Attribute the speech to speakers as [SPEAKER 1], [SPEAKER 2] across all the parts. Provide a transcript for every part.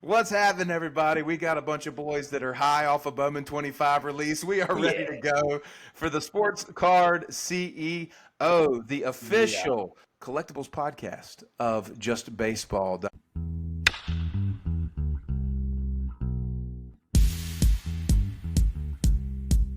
[SPEAKER 1] What's happening, everybody? We got a bunch of boys that are high off of Bowman 25 release. We are ready to go for the Sports Card CEO, the official collectibles podcast of Just Baseball.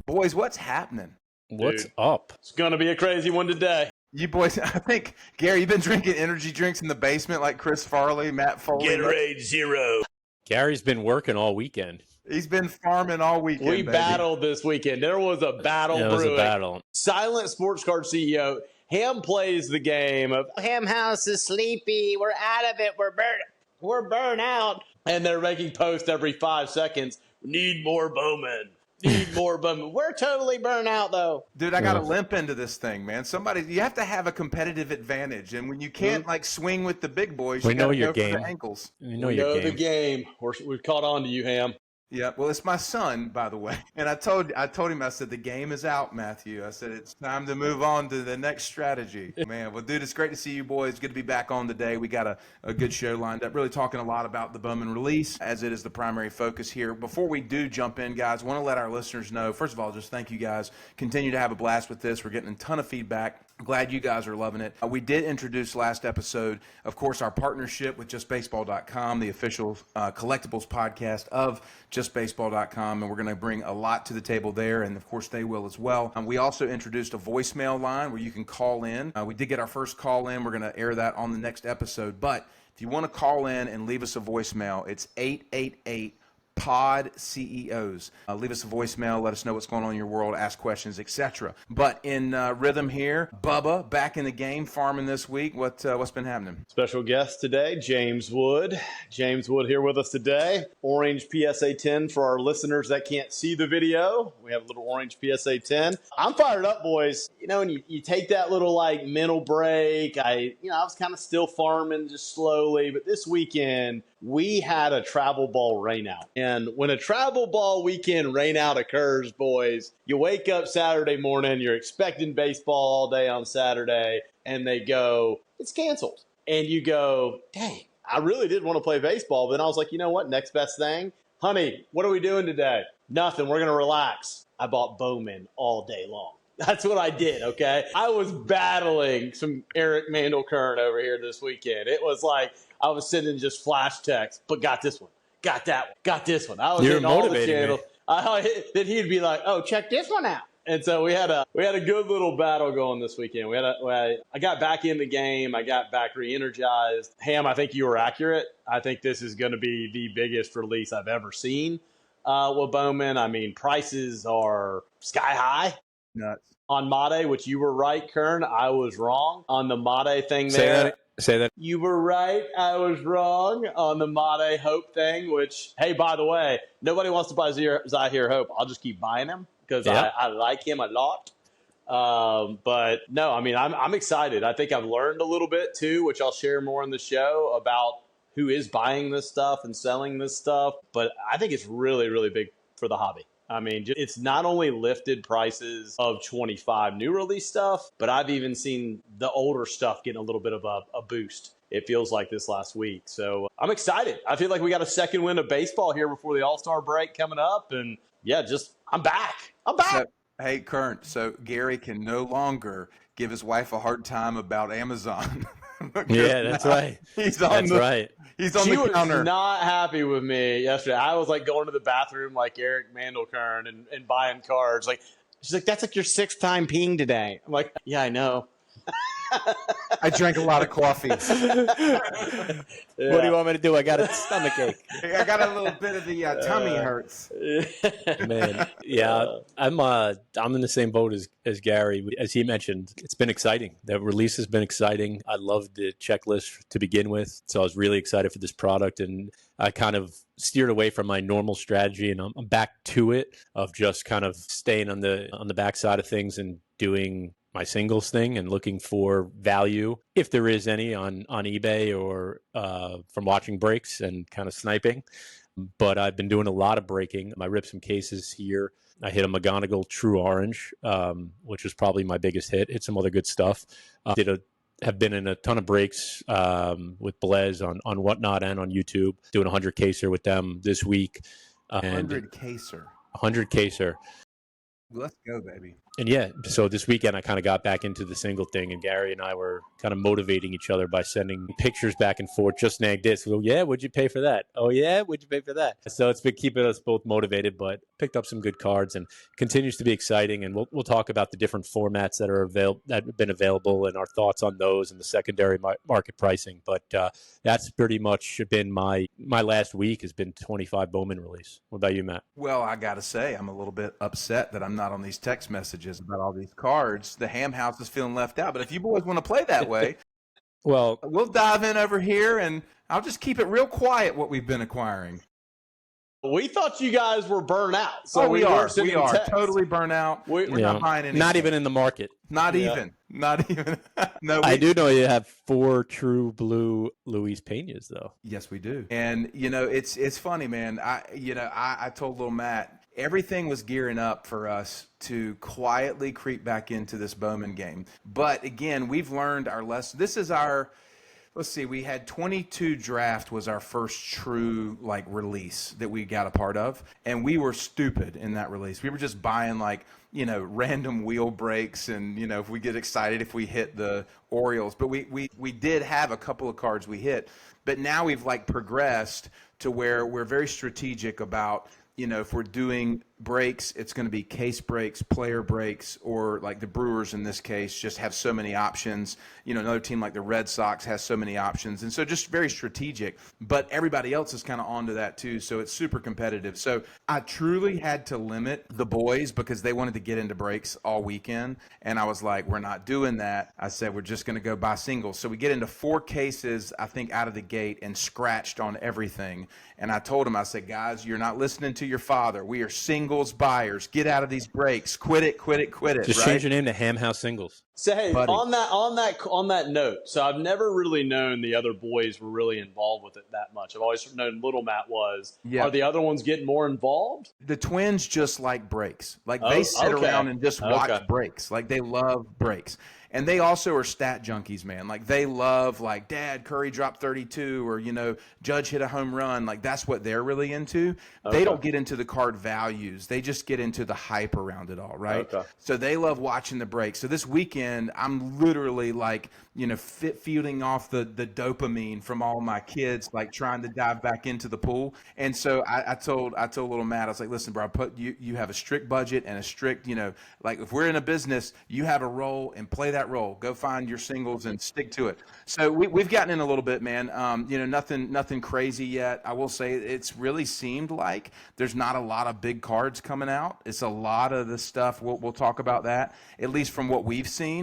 [SPEAKER 1] Boys, what's happening?
[SPEAKER 2] What's up?
[SPEAKER 3] It's going to be a crazy one today.
[SPEAKER 1] You boys, I think, Gary, you've been drinking energy drinks in the basement like Chris Farley, Matt Foley.
[SPEAKER 3] Gatorade Zero.
[SPEAKER 2] Gary's been working all weekend.
[SPEAKER 1] He's been farming all weekend.
[SPEAKER 3] We battled this weekend. There was a battle brewing.
[SPEAKER 2] It was a battle.
[SPEAKER 3] Silent Sports Card CEO. Ham plays the game of Ham House is sleepy. We're out of it. We're burnt out. And they're making posts every 5 seconds. Need more Bowman. Need more Bowman. We're totally burnt out, though.
[SPEAKER 1] Dude, I got to limp into this thing, man. You have to have a competitive advantage. And when you can't, swing with the big boys, you got to go for the ankles.
[SPEAKER 2] We know your game.
[SPEAKER 3] The game. We've caught on to you, Ham.
[SPEAKER 1] Yeah, well, it's my son, by the way. And I told him, I said, the game is out, Matthew. I said, it's time to move on to the next strategy. Man, well, dude, it's great to see you boys. Good to be back on today. We got a good show lined up, really talking a lot about the Bowman release, as it is the primary focus here. Before we do jump in, guys, I want to let our listeners know, first of all, just thank you guys. Continue to have a blast with this. We're getting a ton of feedback. Glad you guys are loving it. We did introduce last episode, of course, our partnership with JustBaseball.com, the official collectibles podcast of JustBaseball.com, and we're going to bring a lot to the table there, and of course they will as well. We also introduced a voicemail line where you can call in. We did get our first call in. We're going to air that on the next episode, but if you want to call in and leave us a voicemail, it's 888 Pod CEOs. Leave us a voicemail. Let us know what's going on in your world. Ask questions, etc. But in rhythm here, Bubba back in the game, farming this week. What's been happening?
[SPEAKER 3] Special guest today, James Wood. James Wood here with us today. Orange PSA 10 for our listeners that can't see the video. We have a little orange PSA 10. I'm fired up, boys. You know, and you take that little mental break. I was kind of still farming just slowly, but this weekend we had a travel ball rainout. And when a travel ball weekend rainout occurs, boys, you wake up Saturday morning, you're expecting baseball all day on Saturday, and they go, it's canceled. And you go, dang, I really did want to play baseball. But then I was like, you know what? Next best thing. Honey, what are we doing today? Nothing. We're going to relax. I bought Bowman all day long. That's what I did, okay? I was battling some Eric Mandelkern over here this weekend. It was like I was sending just flash texts, but got this one, got that one, got this one. I was hitting all the channels. Then he'd be like, oh, check this one out. And so we had a good little battle going this weekend. I got back in the game. I got back re-energized. Ham, I think you were accurate. I think this is going to be the biggest release I've ever seen with Bowman. I mean, prices are sky high.
[SPEAKER 1] Nuts.
[SPEAKER 3] On Mate, which you were right, Kern. I was wrong on the Mate thing there.
[SPEAKER 2] Say that.
[SPEAKER 3] You were right. I was wrong on the Mate Hope thing, which, hey, by the way, nobody wants to buy Zahir Hope. I'll just keep buying him because I like him a lot. But no, I mean, I'm excited. I think I've learned a little bit too, which I'll share more in the show about who is buying this stuff and selling this stuff. But I think it's really, really big for the hobby. I mean, it's not only lifted prices of 25 new release stuff, but I've even seen the older stuff getting a little bit of a boost. It feels like this last week. So I'm excited. I feel like we got a second win of baseball here before the All-Star break coming up. And yeah, I'm back.
[SPEAKER 1] So, hey, Kern, so Gary can no longer give his wife a hard time about Amazon.
[SPEAKER 2] Yeah, that's right.
[SPEAKER 1] He's on the counter.
[SPEAKER 3] She was not happy with me yesterday. I was going to the bathroom like Eric Mandelkern and buying cards. She's like, that's your 6th time peeing today. I'm like, yeah, I know.
[SPEAKER 1] I drank a lot of coffee.
[SPEAKER 2] Yeah. What do you want me to do? I got a stomach ache.
[SPEAKER 1] I got a little bit of the tummy hurts.
[SPEAKER 2] Man, yeah, I'm in the same boat as Gary. As he mentioned, it's been exciting. The release has been exciting. I loved the checklist to begin with, so I was really excited for this product, and I kind of steered away from my normal strategy, and I'm back to it of just kind of staying on the backside of things and doing my singles thing and looking for value, if there is any, on eBay or from watching breaks and kind of sniping. But I've been doing a lot of breaking. I ripped some cases here. I hit a McGonagall True Orange, which was probably my biggest hit. Hit some other good stuff. Did a have been in a ton of breaks with Blaze on Whatnot and on YouTube, doing a 100 caser with them this week.
[SPEAKER 1] 100 caser.
[SPEAKER 2] 100 caser.
[SPEAKER 1] Let's go, baby.
[SPEAKER 2] And yeah, so this weekend I kind of got back into the single thing, and Gary and I were kind of motivating each other by sending pictures back and forth. Just snagged this. Well, yeah, would you pay for that? Oh yeah, would you pay for that? So it's been keeping us both motivated, but picked up some good cards and continues to be exciting. And we'll talk about the different formats that are that have been available and our thoughts on those and the secondary market pricing. But that's pretty much been my last week has been 25 Bowman release. What about you, Matt?
[SPEAKER 1] Well, I got to say, I'm a little bit upset that I'm not on these text messages about all these cards. The Ham House is feeling left out. But if you boys want to play that way,
[SPEAKER 2] well,
[SPEAKER 1] we'll dive in over here, and I'll just keep it real quiet what we've been acquiring.
[SPEAKER 3] We thought you guys were burnt out. So
[SPEAKER 1] we are
[SPEAKER 3] text.
[SPEAKER 1] totally burnt out. We're not buying anything.
[SPEAKER 2] Not even in the market.
[SPEAKER 1] Not even. No,
[SPEAKER 2] I do know you have 4 true blue Luis Peñas, though.
[SPEAKER 1] Yes, we do. And it's funny, man. I told little Matt, everything was gearing up for us to quietly creep back into this Bowman game. But again, we've learned our lesson. This is our, let's see, we had 22 draft was our first true release that we got a part of. And we were stupid in that release. We were just buying random wheel breaks and, if we get excited if we hit the Orioles. But we did have a couple of cards we hit. But now we've progressed to where we're very strategic about, if we're doing breaks, it's going to be case breaks, player breaks, or the Brewers in this case just have so many options. Another team like the Red Sox has so many options. And so just very strategic. But everybody else is kind of onto that too. So it's super competitive. So I truly had to limit the boys because they wanted to get into breaks all weekend. And I was like, we're not doing that. I said, we're just going to go buy singles. So we get into 4 cases, I think, out of the gate and scratched on everything. And I told them, I said, guys, you're not listening to your father. We are singles buyers. Get out of these breaks. Quit it.
[SPEAKER 2] Just change your name to Ham House Singles.
[SPEAKER 3] So hey,
[SPEAKER 1] Buddy.
[SPEAKER 3] on that note, so I've never really known the other boys were really involved with it that much. I've always known little Matt was. Yeah. Are the other ones getting more involved?
[SPEAKER 1] The twins just like breaks. They sit around and just watch breaks. They love breaks. And they also are stat junkies, man. They love, Dad, Curry dropped 32 or, Judge hit a home run. That's what they're really into. Okay. They don't get into the card values. They just get into the hype around it all, right? Okay. So they love watching the breaks. So this weekend, I'm literally, feeding off the dopamine from all my kids, trying to dive back into the pool. And so I told little Matt, I was like, listen, bro, you have a strict budget and a strict, if we're in a business, you have a role and play that role. Go find your singles and stick to it. So we've gotten in a little bit, man. Nothing crazy yet. I will say it's really seemed like there's not a lot of big cards coming out. It's a lot of the stuff. We'll talk about that, at least from what we've seen,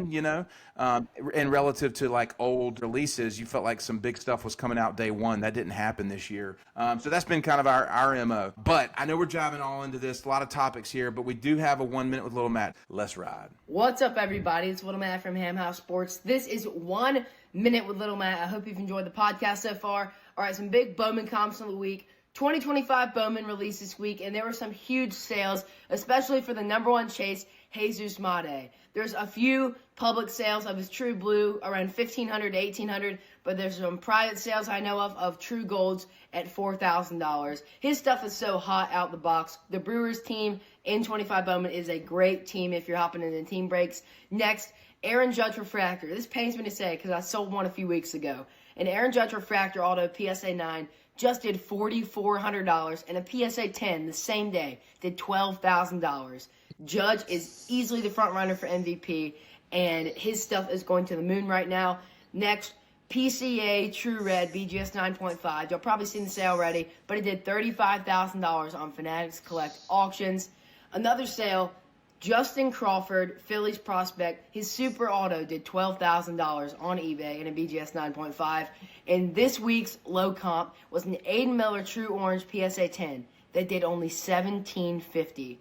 [SPEAKER 1] and relative to old releases, you felt like some big stuff was coming out day one. That didn't happen this year. So that's been kind of our MO. But I know we're driving all into this, a lot of topics here, but we do have a 1 minute with Little Matt. Let's ride.
[SPEAKER 4] What's up, everybody? It's Little Matt from Ham House Sports. This is 1 minute with Little Matt. I hope you've enjoyed the podcast so far. All right, some big Bowman comps of the week. 2025 Bowman released this week, and there were some huge sales, especially for the #1 chase, Jesus Made. There's a few public sales of his True Blue around $1,500 to $1,800, but there's some private sales I know of True Golds at $4,000. His stuff is so hot out the box. The Brewers team in 25 Bowman is a great team if you're hopping into team breaks. Next, Aaron Judge Refractor. This pains me to say because I sold one a few weeks ago. An Aaron Judge Refractor Auto PSA 9 just did $4,400, and a PSA 10 the same day did $12,000. Judge is easily the front runner for MVP, and his stuff is going to the moon right now. Next, PCA True Red BGS 9.5. Y'all probably seen the sale already, but it did $35,000 on Fanatics Collect auctions. Another sale, Justin Crawford, Phillies prospect, his Super Auto did $12,000 on eBay in a BGS 9.5. And this week's low comp was an Aiden Miller True Orange PSA 10 that did only $1,750.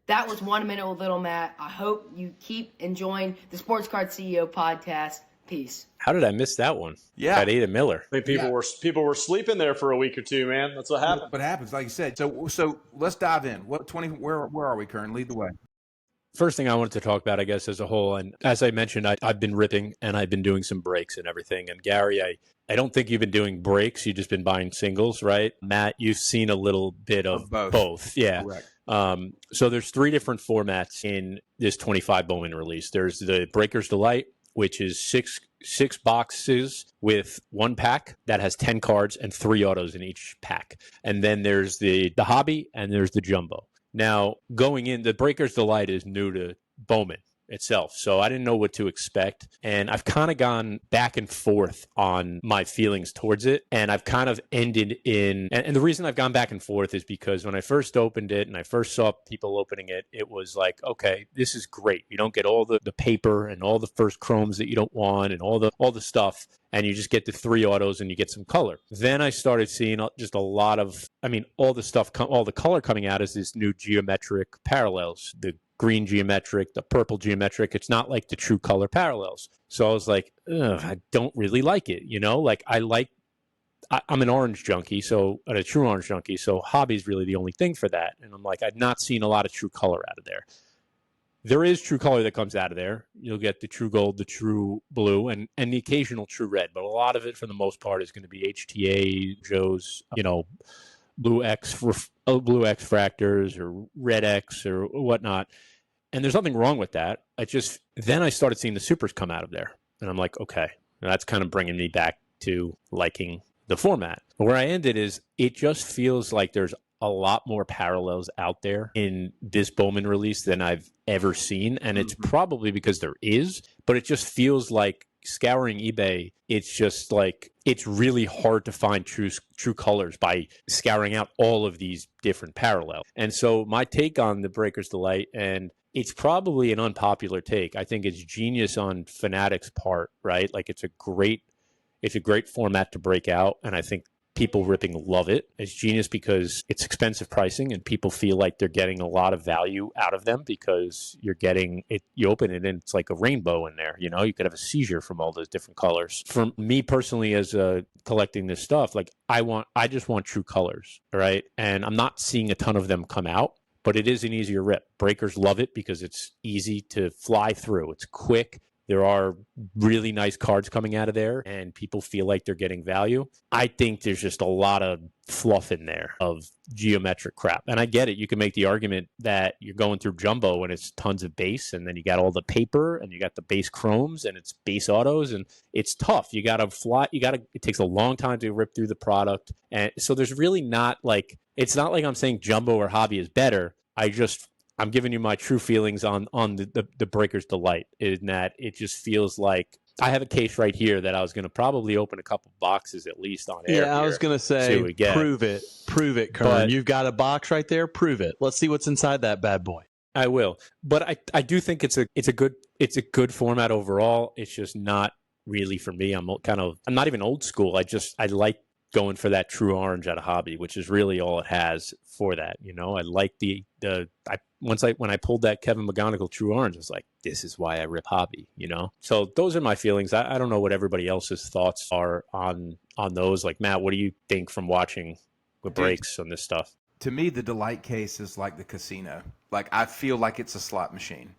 [SPEAKER 4] That was 1 minute with Little Matt. I hope you keep enjoying the Sports Card CEO podcast. Peace.
[SPEAKER 2] How did I miss that one?
[SPEAKER 1] Yeah,
[SPEAKER 2] at Aiden Miller.
[SPEAKER 3] I think people were sleeping there for a week or two, man. That's what happened.
[SPEAKER 1] What happens, like you said. So let's dive in. Where are we currently? Lead the way.
[SPEAKER 2] first thing I wanted to talk about, I guess, as a whole, and as I mentioned, I've been ripping and I've been doing some breaks and everything. And Gary, I don't think you've been doing breaks. You've just been buying singles, right? Matt, you've seen a little bit of both. Yeah.
[SPEAKER 1] Correct.
[SPEAKER 2] So there's 3 different formats in this 25 Bowman release. There's the Breaker's Delight, which is six boxes with 1 pack that has 10 cards and 3 autos in each pack. And then there's the Hobby and there's the Jumbo. Now, going in, the Breaker's Delight is new to Bowman itself, so I didn't know what to expect. And I've kind of gone back and forth on my feelings towards it. And I've kind of ended in, and the reason I've gone back and forth is because when I first opened it and I first saw people opening it, it was like, okay, this is great. You don't get all the paper and all the first chromes that you don't want and all the stuff. And you just get the 3 autos and you get some color. Then I started seeing just a lot of, all the stuff, all the color coming out is this new geometric parallels, the green geometric, the purple geometric. It's not like the true color parallels. So I was like, I don't really like it. I'm an orange junkie, so a true orange junkie. So Hobby is really the only thing for that. And I'm like, I've not seen a lot of true color out of there. There is true color that comes out of there. You'll get the true gold, the true blue, and the occasional true red. But a lot of it, for the most part, is going to be HTA, Joe's, blue X fractors or red X or whatnot. And there's nothing wrong with that. Then I started seeing the supers come out of there. And I'm like, okay, that's kind of bringing me back to liking the format. But where I ended is it just feels like there's a lot more parallels out there in this Bowman release than I've ever seen. And it's probably because there is, but it just feels like scouring eBay, it's just like, it's really hard to find true colors by scouring out all of these different parallels. And so my take on the Breaker's Delight, and it's probably an unpopular take. I think it's genius on Fanatic's part, right? Like it's a great format to break out. And I think people ripping love it. It's genius because it's expensive pricing and people feel like they're getting a lot of value out of them because you're getting it. You open it and it's like a rainbow in there. You could have a seizure from all those different colors. For me personally, as collecting this stuff, like I just want true colors, right? And I'm not seeing a ton of them come out, but it is an easier rip. Breakers love it because it's easy to fly through. It's quick. There are really nice cards coming out of there, and people feel like they're getting value. I think there's just a lot of fluff in there of geometric crap. And I get it. You can make the argument that you're going through Jumbo and it's tons of base, and then you got all the paper, and you got the base chromes, and it's base autos, and it's tough. You got to fly. It takes a long time to rip through the product. And so there's really not like, it's not like I'm saying Jumbo or Hobby is better. I'm giving you my true feelings on the Breaker's Delight, in that it just feels like I have a case right here that I was going to probably open a couple boxes at least on air.
[SPEAKER 3] Yeah, I was going to say, prove it, Kern. You've got a box right there. Prove it. Let's see what's inside that bad boy.
[SPEAKER 2] I will, but I do think it's a good format overall. It's just not really for me. I'm not even old school. I like going for that true orange out of Hobby, which is really all it has for that. I like when I pulled that Kevin McGonigal true orange, I was like, this is why I rip Hobby, So those are my feelings. I don't know what everybody else's thoughts are on those. Like, Matt, what do you think from watching the breaks on this stuff?
[SPEAKER 1] To me, the Delight case is like the casino. Like, I feel like it's a slot machine.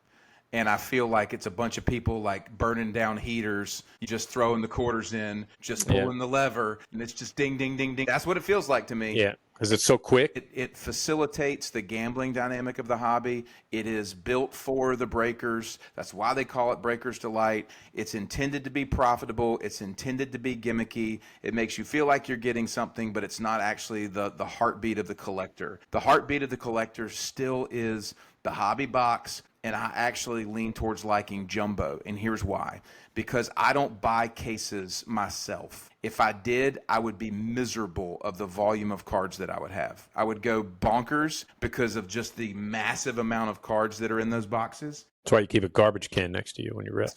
[SPEAKER 1] And I feel like it's a bunch of people like burning down heaters. You just throwing the quarters in, just pulling the lever, and it's just ding, ding, ding, ding. That's what it feels like to me.
[SPEAKER 2] Yeah, because it's so quick.
[SPEAKER 1] It facilitates the gambling dynamic of the hobby. It is built for the breakers. That's why they call it Breaker's Delight. It's intended to be profitable. It's intended to be gimmicky. It makes you feel like you're getting something, but it's not actually the heartbeat of the collector. The heartbeat of the collector still is the hobby box. And I actually lean towards liking Jumbo. And here's why. Because I don't buy cases myself. If I did, I would be miserable of the volume of cards that I would have. I would go bonkers because of just the massive amount of cards that are in those boxes.
[SPEAKER 2] That's why you keep a garbage can next to you when you rip.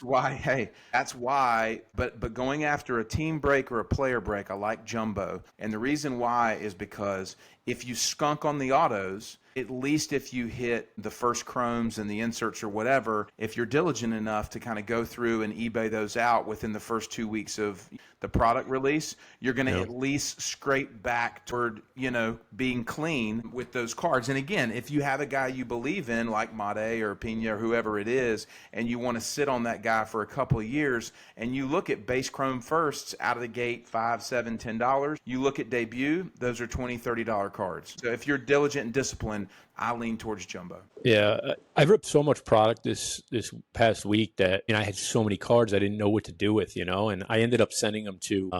[SPEAKER 1] That's why. But going after a team break or a player break, I like Jumbo. And the reason why is because if you skunk on the autos, at least if you hit the first chromes and the inserts or whatever, if you're diligent enough to kind of go through and eBay those out within the first 2 weeks of the product release, you're going to at least scrape back toward, being clean with those cards. And again, if you have a guy you believe in, like Made or Pena or whoever it is, and you want to sit on that guy for a couple of years, and you look at base chrome firsts out of the gate, $5, $7, $10, you look at debut, those are $20, $30 cards. So if you're diligent and disciplined, I lean towards jumbo.
[SPEAKER 2] Yeah, I've ripped so much product this past week that I had so many cards I didn't know what to do with, and I ended up sending them to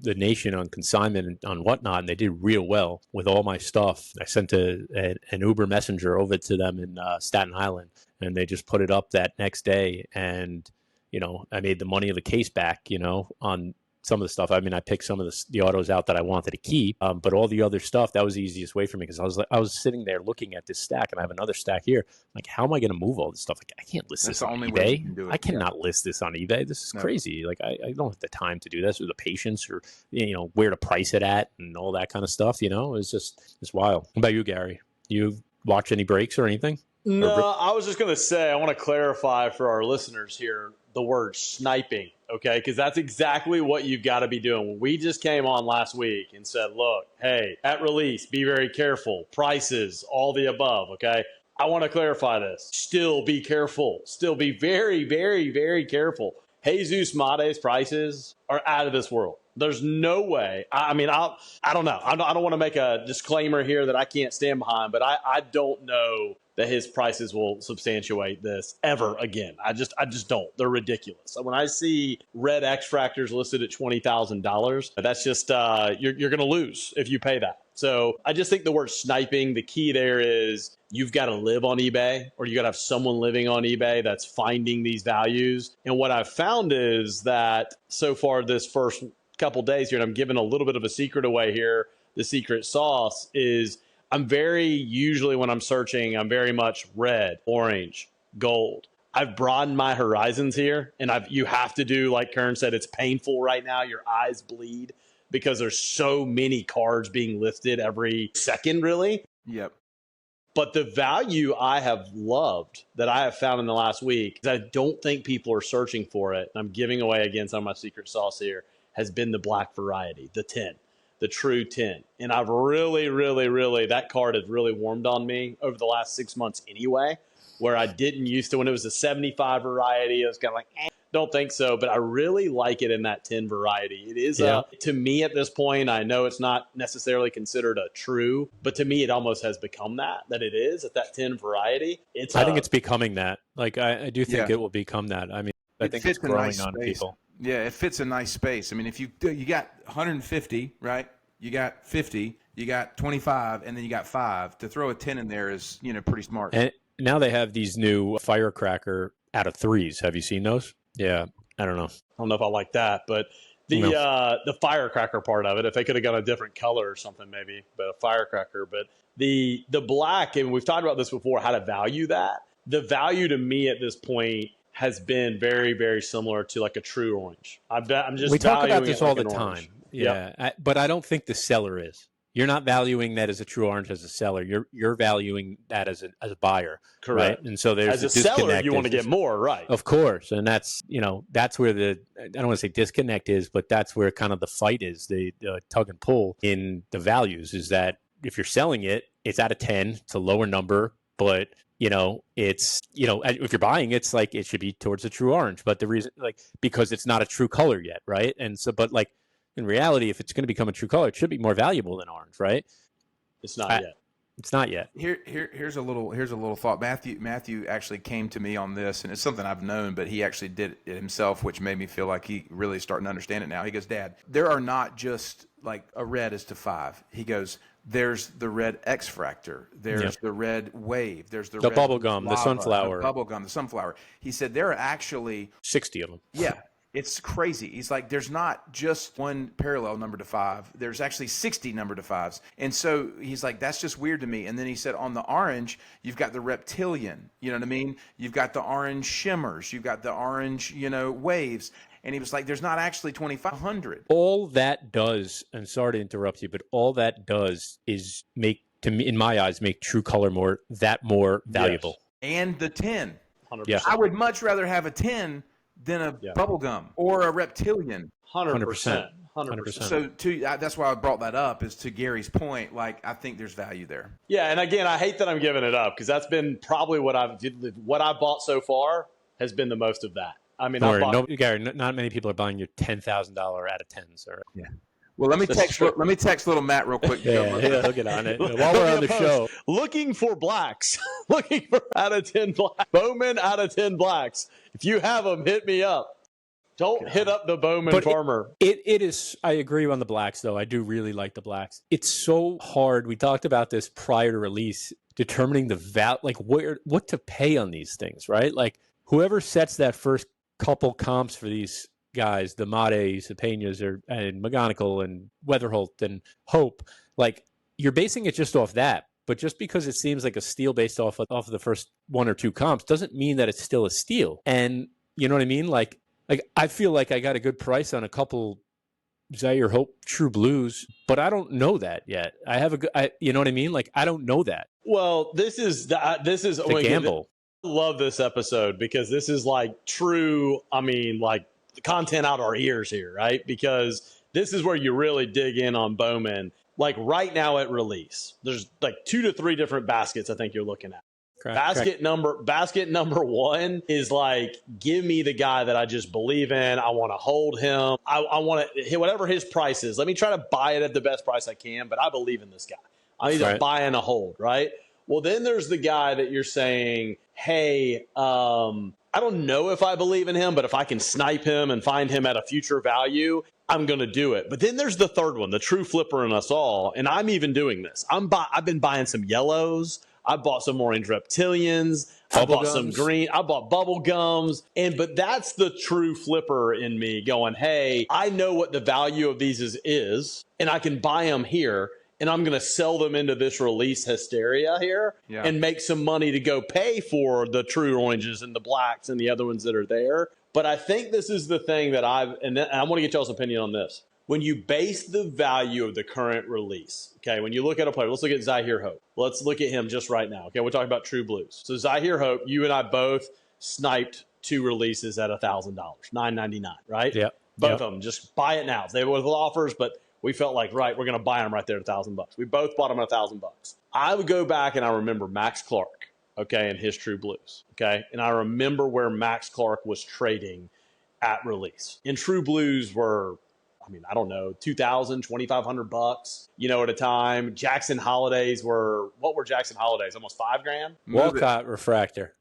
[SPEAKER 2] the Nation on consignment and on whatnot, and they did real well with all my stuff. I sent an Uber messenger over to them in Staten Island, and they just put it up that next day, and I made the money of the case back, on some of the stuff. I mean, I picked some of the autos out that I wanted to keep, but all the other stuff, that was the easiest way for me, because I was sitting there looking at this stack, and I have another stack here. Like, how am I going to move all this stuff? Like, I can't list this on eBay. I cannot list this on eBay. This is crazy. Like, I don't have the time to do this, or the patience, or where to price it at, and all that kind of stuff. It's wild. What about you, Gary? You watch any breaks or anything?
[SPEAKER 3] No, I was just going to say, I want to clarify for our listeners here the word sniping, okay? Because that's exactly what you've got to be doing. We just came on last week and said, look, hey, at release, be very careful. Prices, all the above, okay? I want to clarify this. Still be careful. Still be very, very, very careful. Jesus Made's prices are out of this world. There's no way. I don't know. I don't want to make a disclaimer here that I can't stand behind, but I don't know that his prices will substantiate this ever again. I just don't. They're ridiculous. When I see red X fractors listed at $20,000, that's just you're going to lose if you pay that. So I just think the word sniping, the key there is you've got to live on eBay, or you got to have someone living on eBay that's finding these values. And what I've found is that so far this first couple days here, and I'm giving a little bit of a secret away here, the secret sauce is usually when I'm searching, I'm very much red, orange, gold. I've broadened my horizons here, and you have to do, like Kern said, it's painful right now. Your eyes bleed because there's so many cards being listed every second, really.
[SPEAKER 1] Yep.
[SPEAKER 3] But the value I have loved that I have found in the last week, is I don't think people are searching for it, and I'm giving away again some of my secret sauce here, has been the black variety, the 10. The true 10. And I've really, really, really, that card has really warmed on me over the last 6 months anyway, where I didn't used to. When it was a 75 variety, I was kind of like, don't think so. But I really like it in that 10 variety. It is, to me at this point, I know it's not necessarily considered a true, but to me it almost has become that it is at that 10 variety.
[SPEAKER 2] I think it's becoming that. Like, I do think it will become that. I mean, I think it's growing on people.
[SPEAKER 1] Yeah, it fits a nice space. I mean, if you got 150, right? You got 50, you got 25, and then you got 5. To throw a 10 in there is, pretty smart.
[SPEAKER 2] And now they have these new firecracker out of 3s. Have you seen those? Yeah, I don't know.
[SPEAKER 3] I don't know if I like that, but the firecracker part of it, if they could have got a different color or something maybe, but a firecracker. But the black, and we've talked about this before, how to value that. The value to me at this point has been very, very similar to like a true orange.
[SPEAKER 2] We talk about this all the time. Yeah, but I don't think the seller is. You're not valuing that as a true orange as a seller. You're valuing that as a buyer.
[SPEAKER 3] Correct.
[SPEAKER 2] Right? And so there's
[SPEAKER 3] as a seller, you want to get more, right?
[SPEAKER 2] Of course, and that's that's where I don't want to say disconnect is, but that's where kind of the fight is, the tug and pull in the values. Is that if you're selling it, it's at a 10, it's a lower number, but it's if you're buying, it's like it should be towards the true orange. But the reason, because it's not a true color yet, right? And so, but in reality, if it's going to become a true color, it should be more valuable than orange, right?
[SPEAKER 3] It's not yet.
[SPEAKER 2] It's not yet.
[SPEAKER 1] Here's a little thought. Matthew actually came to me on this, and it's something I've known, but he actually did it himself, which made me feel like he really starting to understand it now. He goes, Dad, there are not just like a red is to 5. He goes, there's the red X fractor, there's the red wave, there's the red
[SPEAKER 2] bubble gum,
[SPEAKER 1] lava,
[SPEAKER 2] the sunflower,
[SPEAKER 1] the sunflower. He said there are actually
[SPEAKER 2] 60 of them.
[SPEAKER 1] Yeah. It's crazy. He's like, there's not just one parallel number to 5. There's actually 60 number to 5s. And so he's like, that's just weird to me. And then he said, on the orange, you've got the reptilian. You know what I mean? You've got the orange shimmers. You've got the orange, waves. And he was like, there's not actually 2,500.
[SPEAKER 2] All that does, and sorry to interrupt you, but all that does is make to me, in my eyes, make True Color more valuable.
[SPEAKER 3] Yes.
[SPEAKER 1] And the 10.
[SPEAKER 3] 100%.
[SPEAKER 2] Yeah.
[SPEAKER 1] I would much rather have a 10 than a bubble gum or a reptilian.
[SPEAKER 3] 100%.
[SPEAKER 2] 100%.
[SPEAKER 1] So that's why I brought that up, is to Gary's point. Like, I think there's value there.
[SPEAKER 3] Yeah, and again, I hate that I'm giving it up because that's been probably what I've bought so far has been the most of that. I mean,
[SPEAKER 2] Gary, not many people are buying your $10,000 out of tens. Or
[SPEAKER 1] Yeah. Well, let me text little Matt real quick.
[SPEAKER 2] He'll get on it. While we're on the show,
[SPEAKER 3] looking for blacks, looking for out of 10 blacks, Bowman out of 10 blacks. If you have them, hit me up. Don't hit up the Bowman farmer.
[SPEAKER 2] It is. I agree on the blacks, though. I do really like the blacks. It's so hard. We talked about this prior to release, determining the like what to pay on these things, right? Like whoever sets that first couple comps for these guys, the Mates, the Peñas, and McGonigal and Weatherholt and Hope, like you're basing it just off that. But just because it seems like a steal based off of the first one or two comps doesn't mean that it's still a steal. And you know what I mean? Like I feel like I got a good price on a couple Zaire Hope True Blues, but I don't know that yet. I have you know what I mean? Like I don't know that.
[SPEAKER 3] Well, this is
[SPEAKER 2] a gamble.
[SPEAKER 3] I love this episode because this is like true. I mean, like content out our ears here, right? Because this is where you really dig in on Bowman. Like right now at release, there's like 2 to 3 different baskets I think you're looking at. Basket number one is like, give me the guy that I just believe in. I want to hold him. I want to hit whatever his price is. Let me try to buy it at the best price I can, but I believe in this guy. I need to buy and a hold, right? Well, then there's the guy that you're saying, hey, I don't know if I believe in him, but if I can snipe him and find him at a future value, I'm going to do it. But then there's the third one, the true flipper in us all. And I'm even doing this. I've been buying some yellows. I bought some orange reptilians. I bought some green. I bought bubble gums. But that's the true flipper in me going, hey, I know what the value of these is, and I can buy them here. And I'm going to sell them into this release hysteria here and make some money to go pay for the true oranges and the blacks and the other ones that are there. But I think this is the thing that I want to get y'all's opinion on this. When you base the value of the current release, okay, when you look at a player, let's look at Zaire Hope. Let's look at him just right now. Okay, we're talking about True Blues. So Zaire Hope, you and I both sniped 2 releases at $1,000, $9.99, right?
[SPEAKER 2] Yeah.
[SPEAKER 3] Both of them. Just buy it now. They were with offers, but we felt like, right, we're going to buy them right there at $1,000. We both bought them at $1,000. I would go back and I remember Max Clark, okay, and his True Blues, okay? And I remember where Max Clark was trading at release. And True Blues were, I mean, I don't know, $2,000, $2,500, you know, at a time. Jackson Holidays what were Jackson Holidays? Almost $5,000?
[SPEAKER 2] Walcott refractor.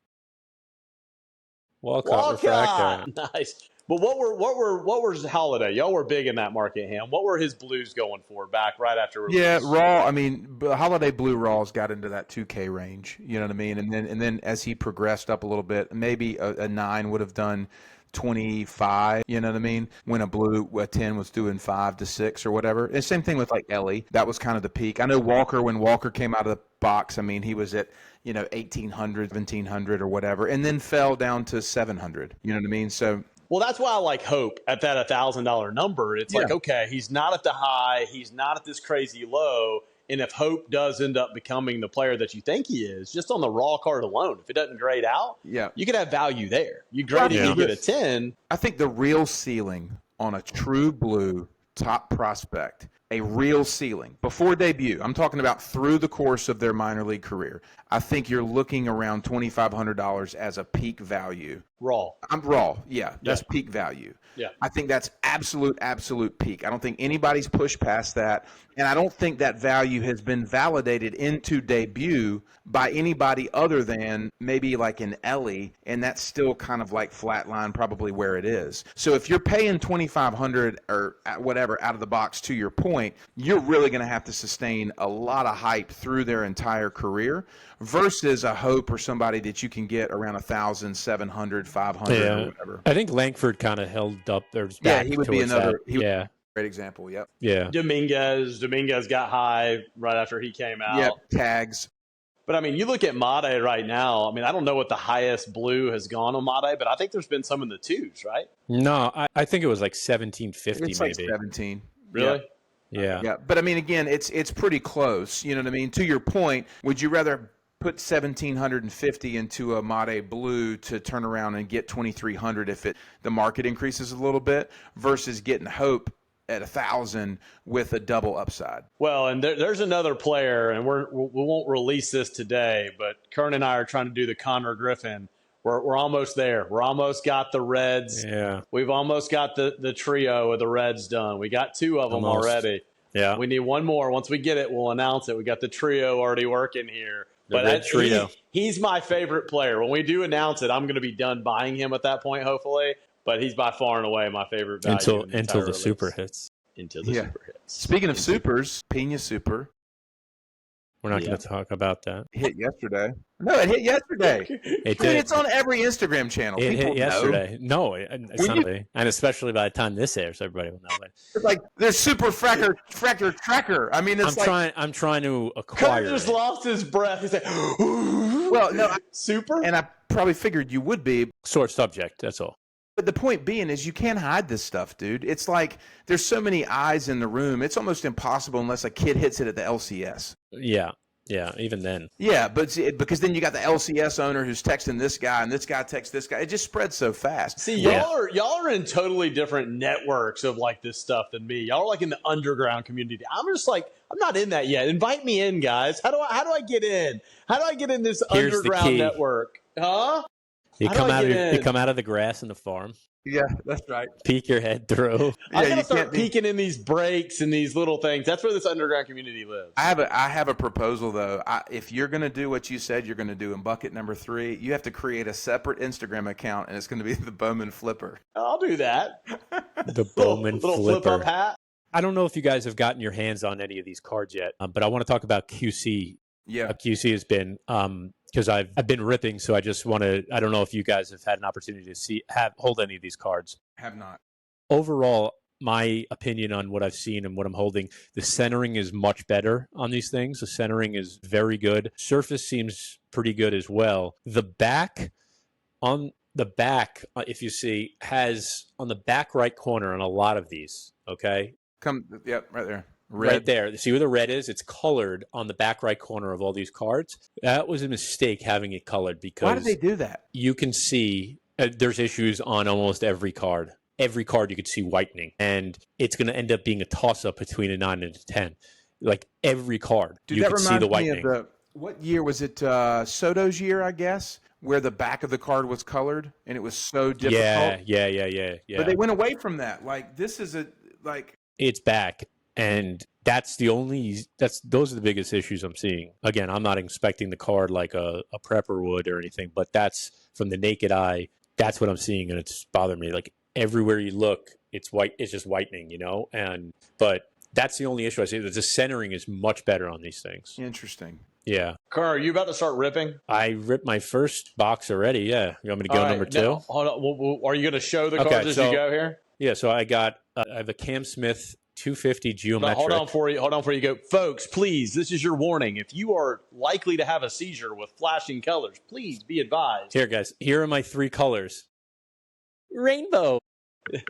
[SPEAKER 2] Walcott refractor.
[SPEAKER 3] Nice. But what was Holiday? Y'all were big in that market, Ham. What were his blues going for back right after release?
[SPEAKER 1] Yeah, raw. I mean, Holiday Blue Raws got into that 2K range. You know what I mean? And then as he progressed up a little bit, maybe a 9 would have done 25, you know what I mean? When a 10 was doing 5 to 6 or whatever. And same thing with like Ellie. That was kind of the peak. I know Walker, when Walker came out of the box, I mean, he was at, 1,800, 1,700 or whatever, and then fell down to 700. You know what I mean? So.
[SPEAKER 3] Well, that's why I like Hope at that $1,000 number. It's like, okay, he's not at the high. He's not at this crazy low. And if Hope does end up becoming the player that you think he is, just on the raw card alone, if it doesn't grade out, you could have value there. You grade it, you get a 10.
[SPEAKER 1] I think the real ceiling on a true blue top prospect, a real ceiling, before debut, I'm talking about through the course of their minor league career, I think you're looking around $2,500 as a peak value.
[SPEAKER 3] Raw.
[SPEAKER 1] I'm raw. Yeah, that's peak value.
[SPEAKER 3] Yeah.
[SPEAKER 1] I think that's absolute peak. I don't think anybody's pushed past that. And I don't think that value has been validated into debut by anybody other than maybe like an Ellie. And that's still kind of like flatline, probably where it is. So if you're paying $2,500 or whatever out of the box, to your point, you're really going to have to sustain a lot of hype through their entire career versus a Hope or somebody that you can get around 1,000, 700, 500 or whatever.
[SPEAKER 2] I think Langford kind of held up their back.
[SPEAKER 1] He would be another.
[SPEAKER 2] Great
[SPEAKER 1] example. Yep.
[SPEAKER 2] Yeah.
[SPEAKER 3] Dominguez got high right after he came out.
[SPEAKER 1] Yep. Tags.
[SPEAKER 3] But I mean, you look at Mate right now. I mean, I don't know what the highest blue has gone on Mate, but I think there's been some in the 2s, right?
[SPEAKER 2] No, I think it was like 1750
[SPEAKER 1] It's
[SPEAKER 2] maybe.
[SPEAKER 1] like 17.
[SPEAKER 3] Really?
[SPEAKER 2] Yeah.
[SPEAKER 1] Yeah, but I mean, again, it's pretty close. You know what I mean? To your point, would you rather put 1,750 into a Mate Blue to turn around and get 2,300 if the market increases a little bit versus getting Hope at 1,000 with a double upside?
[SPEAKER 3] Well, and there's another player, and we won't release this today, but Kern and I are trying to do the Connor Griffin. We're almost there. We're almost got the Reds.
[SPEAKER 2] Yeah.
[SPEAKER 3] We've almost got the trio of the Reds done. We got 2 of them already.
[SPEAKER 2] Yeah.
[SPEAKER 3] We need one more. Once we get it, we'll announce it. We got the trio already working here.
[SPEAKER 2] The Red Trio.
[SPEAKER 3] He's my favorite player. When we do announce it, I'm going to be done buying him at that point, hopefully. But he's by far and away my favorite value.
[SPEAKER 2] Until the super hits.
[SPEAKER 3] Until the super hits.
[SPEAKER 1] Speaking of supers, Pena Super.
[SPEAKER 2] We're not going to talk about that.
[SPEAKER 1] Hit yesterday. No, it hit yesterday.
[SPEAKER 2] It
[SPEAKER 1] Dude,
[SPEAKER 2] did.
[SPEAKER 1] it's on every Instagram channel.
[SPEAKER 2] It
[SPEAKER 1] People
[SPEAKER 2] hit yesterday. No, it's
[SPEAKER 1] When
[SPEAKER 2] Sunday. And especially by the time this airs, everybody will know.
[SPEAKER 1] It's like there's Super Fracker Tracker. I mean, it's
[SPEAKER 2] I'm trying to
[SPEAKER 3] Kurt
[SPEAKER 2] acquire
[SPEAKER 3] just
[SPEAKER 2] it.
[SPEAKER 3] lost his breath. He's like,
[SPEAKER 1] well, no,
[SPEAKER 3] super?
[SPEAKER 1] and I probably figured you would be.
[SPEAKER 2] Sore subject, that's all.
[SPEAKER 1] But the point being is you can't hide this stuff, dude. It's like there's so many eyes in the room. It's almost impossible unless a kid hits it at the LCS.
[SPEAKER 2] Yeah, even then.
[SPEAKER 1] Yeah, but because then you got the LCS owner who's texting this guy, and this guy texts this guy. It just spreads so fast.
[SPEAKER 3] See, y'all are in totally different networks of like this stuff than me. Y'all are like in the underground community. I'm just like, I'm not in that yet. Invite me in, guys. How do I get in? How do I get in this
[SPEAKER 2] Here's
[SPEAKER 3] underground network? Huh?
[SPEAKER 2] You come out of the grass in the farm.
[SPEAKER 1] Yeah, that's right.
[SPEAKER 2] Peek your head through.
[SPEAKER 3] I gotta start peeking in these breaks and these little things. That's where this underground community lives.
[SPEAKER 1] I have a proposal though. If you're going to do what you said you're going to do in bucket number 3, you have to create a separate Instagram account, and it's going to be the Bowman Flipper.
[SPEAKER 3] I'll do that.
[SPEAKER 2] The Bowman
[SPEAKER 3] little
[SPEAKER 2] Flipper.
[SPEAKER 3] flip up hat.
[SPEAKER 2] I don't know if you guys have gotten your hands on any of these cards yet, but I want to talk about QC.
[SPEAKER 1] Yeah,
[SPEAKER 2] QC has been because I've been ripping, so I just want to. I don't know if you guys have had an opportunity to hold any of these cards.
[SPEAKER 1] have not.
[SPEAKER 2] Overall, my opinion on what I've seen and what I'm holding, the centering is much better on these things. The centering is very good. Surface seems pretty good as well. The back, if you see, has on the back right corner on a lot of these. Okay,
[SPEAKER 1] Yep, right there. Red.
[SPEAKER 2] Right there. See where the red is? It's colored on the back right corner of all these cards. That was a mistake having it colored because
[SPEAKER 1] Why did they do that?
[SPEAKER 2] you can see there's issues on almost every card. Every card you could see whitening, and it's going to end up being a toss-up between a 9 and a 10. Like every card,
[SPEAKER 1] Dude,
[SPEAKER 2] you
[SPEAKER 1] that
[SPEAKER 2] can see the
[SPEAKER 1] reminds me
[SPEAKER 2] whitening.
[SPEAKER 1] of what year was it? Soto's year, I guess, where the back of the card was colored, and it was so difficult.
[SPEAKER 2] Yeah.
[SPEAKER 1] But they went away from that. Like this is
[SPEAKER 2] It's back. And those are the biggest issues I'm seeing. Again, I'm not inspecting the card like a prepper would or anything, but that's from the naked eye. That's what I'm seeing, and it's bothering me. Like everywhere you look, it's white. It's just whitening, but that's the only issue I see. The centering is much better on these things.
[SPEAKER 1] interesting.
[SPEAKER 2] Yeah.
[SPEAKER 3] Carl, are you about to start ripping?
[SPEAKER 2] I ripped my first box already. Yeah. You want me to go number 2?
[SPEAKER 3] Now, hold on. Are you going to show the cards as you go here?
[SPEAKER 2] Yeah. So I have a Cam Smith 250 geometric.
[SPEAKER 3] Hold on for you go. Folks, please, this is your warning. If you are likely to have a seizure with flashing colors, please be advised.
[SPEAKER 2] Here, guys. Here are my 3 colors. Rainbow.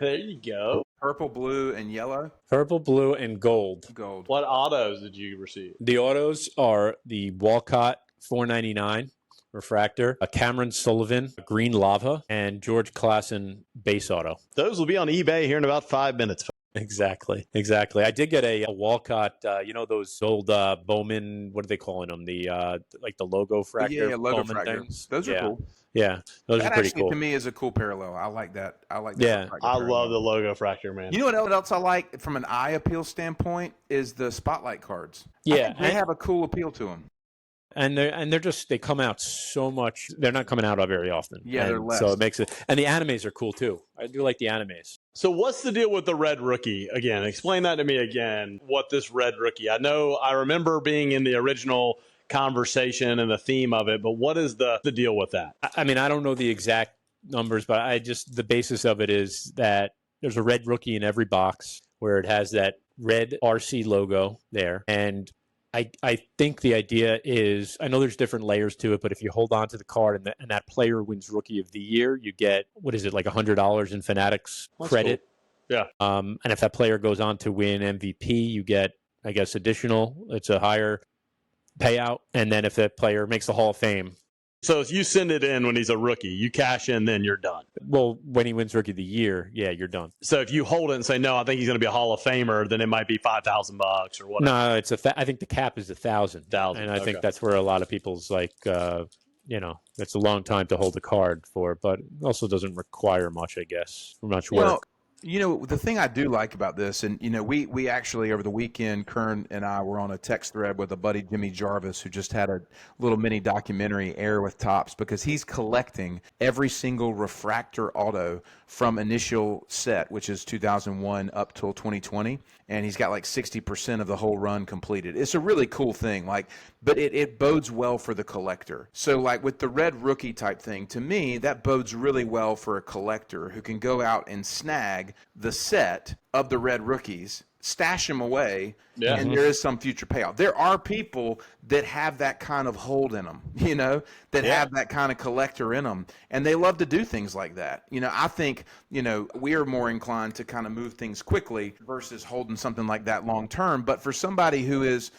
[SPEAKER 3] There you go.
[SPEAKER 1] Purple, blue, and yellow.
[SPEAKER 2] Purple, blue, and gold.
[SPEAKER 1] Gold.
[SPEAKER 3] What autos did you receive?
[SPEAKER 2] The autos are the Walcott 499 refractor, a Cameron Sullivan green lava, and George Klassen base auto.
[SPEAKER 3] Those will be on eBay here in about 5 minutes.
[SPEAKER 2] Exactly. I did get a Walcott, those old Bowman, what are they calling them? The like the logo fractor.
[SPEAKER 1] Logo
[SPEAKER 2] Bowman
[SPEAKER 1] fractor.
[SPEAKER 2] things.
[SPEAKER 1] Those are cool.
[SPEAKER 2] Yeah, those
[SPEAKER 1] That
[SPEAKER 2] are pretty
[SPEAKER 1] actually,
[SPEAKER 2] cool.
[SPEAKER 1] to me, is a cool parallel. I like that.
[SPEAKER 2] Yeah.
[SPEAKER 3] I love the logo fractor, man.
[SPEAKER 1] You know what else I like from an eye appeal standpoint is the spotlight cards.
[SPEAKER 2] Yeah,
[SPEAKER 1] they have a cool appeal to them.
[SPEAKER 2] And they're just, they come out so much. They're not coming out very often.
[SPEAKER 1] Yeah, they're less.
[SPEAKER 2] So it makes it, and the animes are cool too. I do like the animes.
[SPEAKER 3] So what's the deal with the red rookie? Again, explain that to me again, what this red rookie. I remember being in the original conversation and the theme of it, but what is the deal with that?
[SPEAKER 2] I mean, I don't know the exact numbers, but the basis of it is that there's a red rookie in every box where it has that red RC logo there. And I think the idea is, I know there's different layers to it, but if you hold on to the card and that player wins Rookie of the Year, you get, what is it, like $100 in Fanatics credit?
[SPEAKER 3] Cool. Yeah.
[SPEAKER 2] And if that player goes on to win MVP, you get, I guess, it's a higher payout. And then if that player makes the Hall of Fame.
[SPEAKER 3] So if you send it in when he's a rookie, you cash in, then you're done.
[SPEAKER 2] Well, when he wins Rookie of the Year, yeah, you're done.
[SPEAKER 3] So if you hold it and say, no, I think he's going to be a Hall of Famer, then it might be $5,000 or whatever.
[SPEAKER 2] No, I think the cap is 1,000. And I think that's where a lot of people's it's a long time to hold a card for, but it also doesn't require much, I guess, much work.
[SPEAKER 1] Well, the thing I do like about this, and, we actually over the weekend, Kern and I were on a text thread with a buddy, Jimmy Jarvis, who just had a little mini documentary air with Topps, because he's collecting every single refractor auto from initial set, which is 2001 up till 2020. And he's got like 60% of the whole run completed. It's a really cool thing, but it bodes well for the collector. So like with the red rookie type thing, to me, that bodes really well for a collector who can go out and snag the set of the red rookies, stash them away, and there is some future payout. There are people that have that kind of hold in them, that have that kind of collector in them, and they love to do things like that. I think, we are more inclined to kind of move things quickly versus holding something like that long term. But for somebody who is,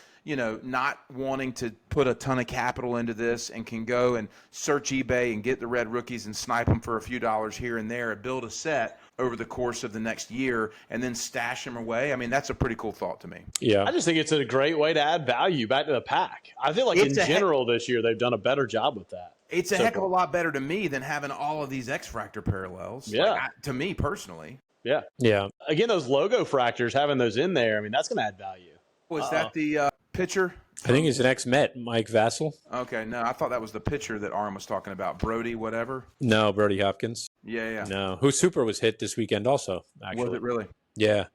[SPEAKER 1] not wanting to put a ton of capital into this and can go and search eBay and get the red rookies and snipe them for a few dollars here and there and build a set over the course of the next year and then stash them away. I mean, that's a pretty cool thought to me.
[SPEAKER 2] Yeah.
[SPEAKER 3] I just think it's a great way to add value back to the pack. I feel like in general this year they've done a better job with that.
[SPEAKER 1] It's a heck of a lot better to me than having all of these X-Fractor parallels.
[SPEAKER 3] Yeah.
[SPEAKER 1] To me personally.
[SPEAKER 3] Yeah.
[SPEAKER 2] Yeah.
[SPEAKER 3] Again, those logo fractors, having those in there, I mean, that's going to add value.
[SPEAKER 1] Was that the pitcher?
[SPEAKER 2] I think he's an ex-Met, Mike Vassell.
[SPEAKER 1] Okay, no, I thought that was the pitcher that Arm was talking about. Brody, whatever.
[SPEAKER 2] No, Brody Hopkins.
[SPEAKER 1] Yeah.
[SPEAKER 2] No, whose super was hit this weekend also, actually.
[SPEAKER 1] Was it really?
[SPEAKER 2] Yeah.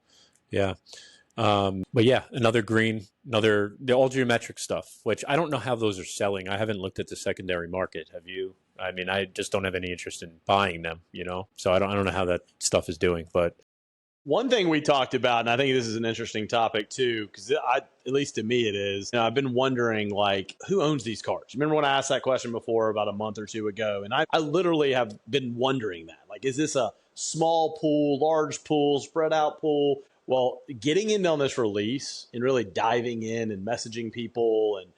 [SPEAKER 2] But yeah, the all geometric stuff, which I don't know how those are selling. I haven't looked at the secondary market. Have you? I mean, I just don't have any interest in buying them, so I don't know how that stuff is doing, but.
[SPEAKER 3] One thing we talked about, and I think this is an interesting topic too, because at least to me it is, I've been wondering, who owns these cards? Remember when I asked that question before about a month or two ago? And I literally have been wondering that. Is this a small pool, large pool, spread out pool? Well, getting in on this release and really diving in and messaging people and,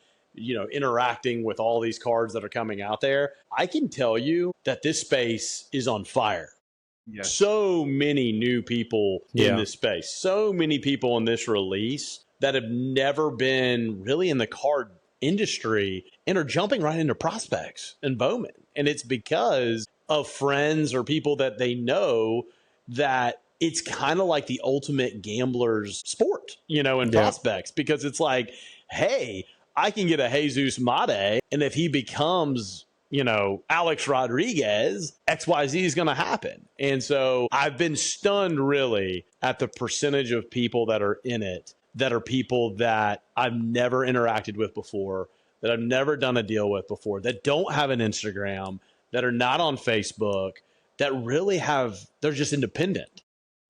[SPEAKER 3] interacting with all these cards that are coming out there, I can tell you that this space is on fire.
[SPEAKER 1] Yes.
[SPEAKER 3] So many new people in this space, so many people in this release that have never been really in the card industry and are jumping right into prospects and Bowman. And it's because of friends or people that they know that it's kind of like the ultimate gambler's sport, in prospects, because it's like, hey, I can get a Jesus Mate, and if he becomes Alex Rodriguez, XYZ is going to happen. And so I've been stunned really at the percentage of people that are in it that are people that I've never interacted with before, that I've never done a deal with before, that don't have an Instagram, that are not on Facebook, that really they're just independent.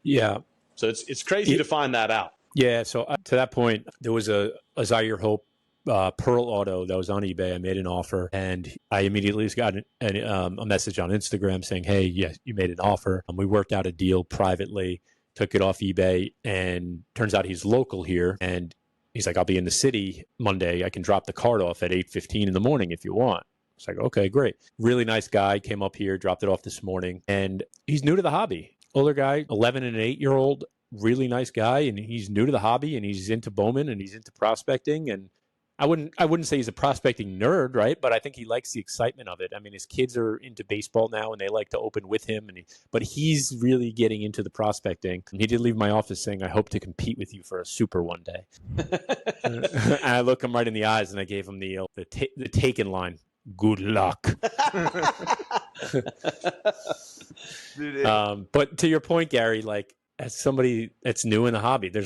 [SPEAKER 2] Yeah.
[SPEAKER 3] So it's crazy to find that out.
[SPEAKER 2] Yeah. So to that point, there was a Zaire Hope Pearl Auto that was on eBay. I made an offer, and I immediately got a message on Instagram saying, "Hey, yes, you made an offer." We worked out a deal privately, took it off eBay, and turns out he's local here. And he's like, "I'll be in the city Monday. I can drop the card off at 8:15 in the morning if you want." It's like, okay, great. Really nice guy. Came up here, dropped it off this morning, and he's new to the hobby. Older guy, 11 and an 8-year-old, really nice guy, and he's new to the hobby, and he's into Bowman, and he's into prospecting, and I wouldn't say he's a prospecting nerd, right? But I think he likes the excitement of it. I mean, his kids are into baseball now, and they like to open with him. But he's really getting into the prospecting. And he did leave my office saying, "I hope to compete with you for a super one day." And I look him right in the eyes, and I gave him the Taken line. Good luck.
[SPEAKER 1] Dude,
[SPEAKER 2] but to your point, Gary, as somebody that's new in the hobby, the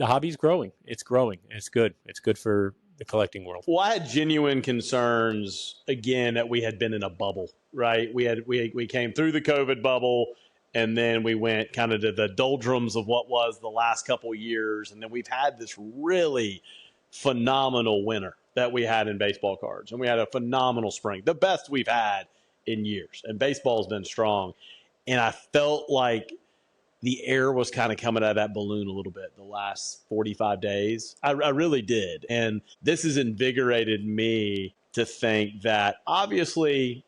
[SPEAKER 2] hobby's growing. It's growing. It's good. It's good for the collecting world.
[SPEAKER 3] Well, I had genuine concerns again that we had been in a bubble, right? We came through the COVID bubble, and then we went kind of to the doldrums of what was the last couple of years, and then we've had this really phenomenal winter that we had in baseball cards, and we had a phenomenal spring, the best we've had in years, and baseball's been strong. And I felt like the air was kind of coming out of that balloon a little bit the last 45 days. I really did. And this has invigorated me to think that obviously,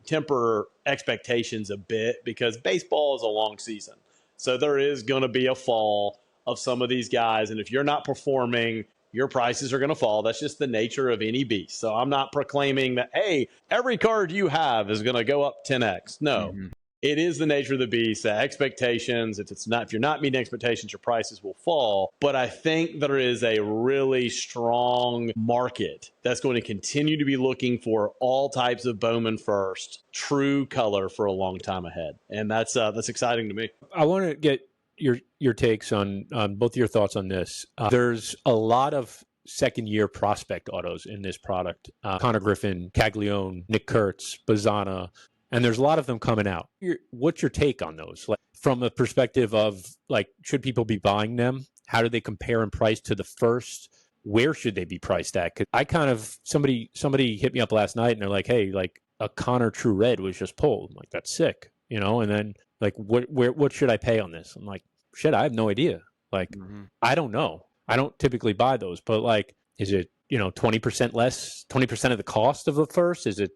[SPEAKER 3] temper expectations a bit because baseball is a long season. So there is going to be a fall of some of these guys. And if you're not performing, your prices are going to fall. That's just the nature of any beast. So I'm not proclaiming that, hey, every card you have is going to go up 10x. No. Mm-hmm. It is the nature of the beast that expectations, if you're not meeting expectations, your prices will fall. But I think there is a really strong market that's going to continue to be looking for all types of Bowman first, true color for a long time ahead. And that's exciting to me.
[SPEAKER 2] I want to get your takes on both your thoughts on this. There's a lot of second-year prospect autos in this product. Connor Griffin, Caglione, Nick Kurtz, Bazana. And there's a lot of them coming out. What's your take on those? Like, from a perspective of, like, should people be buying them? How do they compare in price to the first? Where should they be priced at? Because I kind of, somebody hit me up last night and they're like, hey, like a Connor True Red was just pulled. I'm like, that's sick, And then like, what should I pay on this? I'm like, shit, I have no idea. Like, I don't know. I don't typically buy those, but like, is it, 20% less, 20% of the cost of the first? Is it,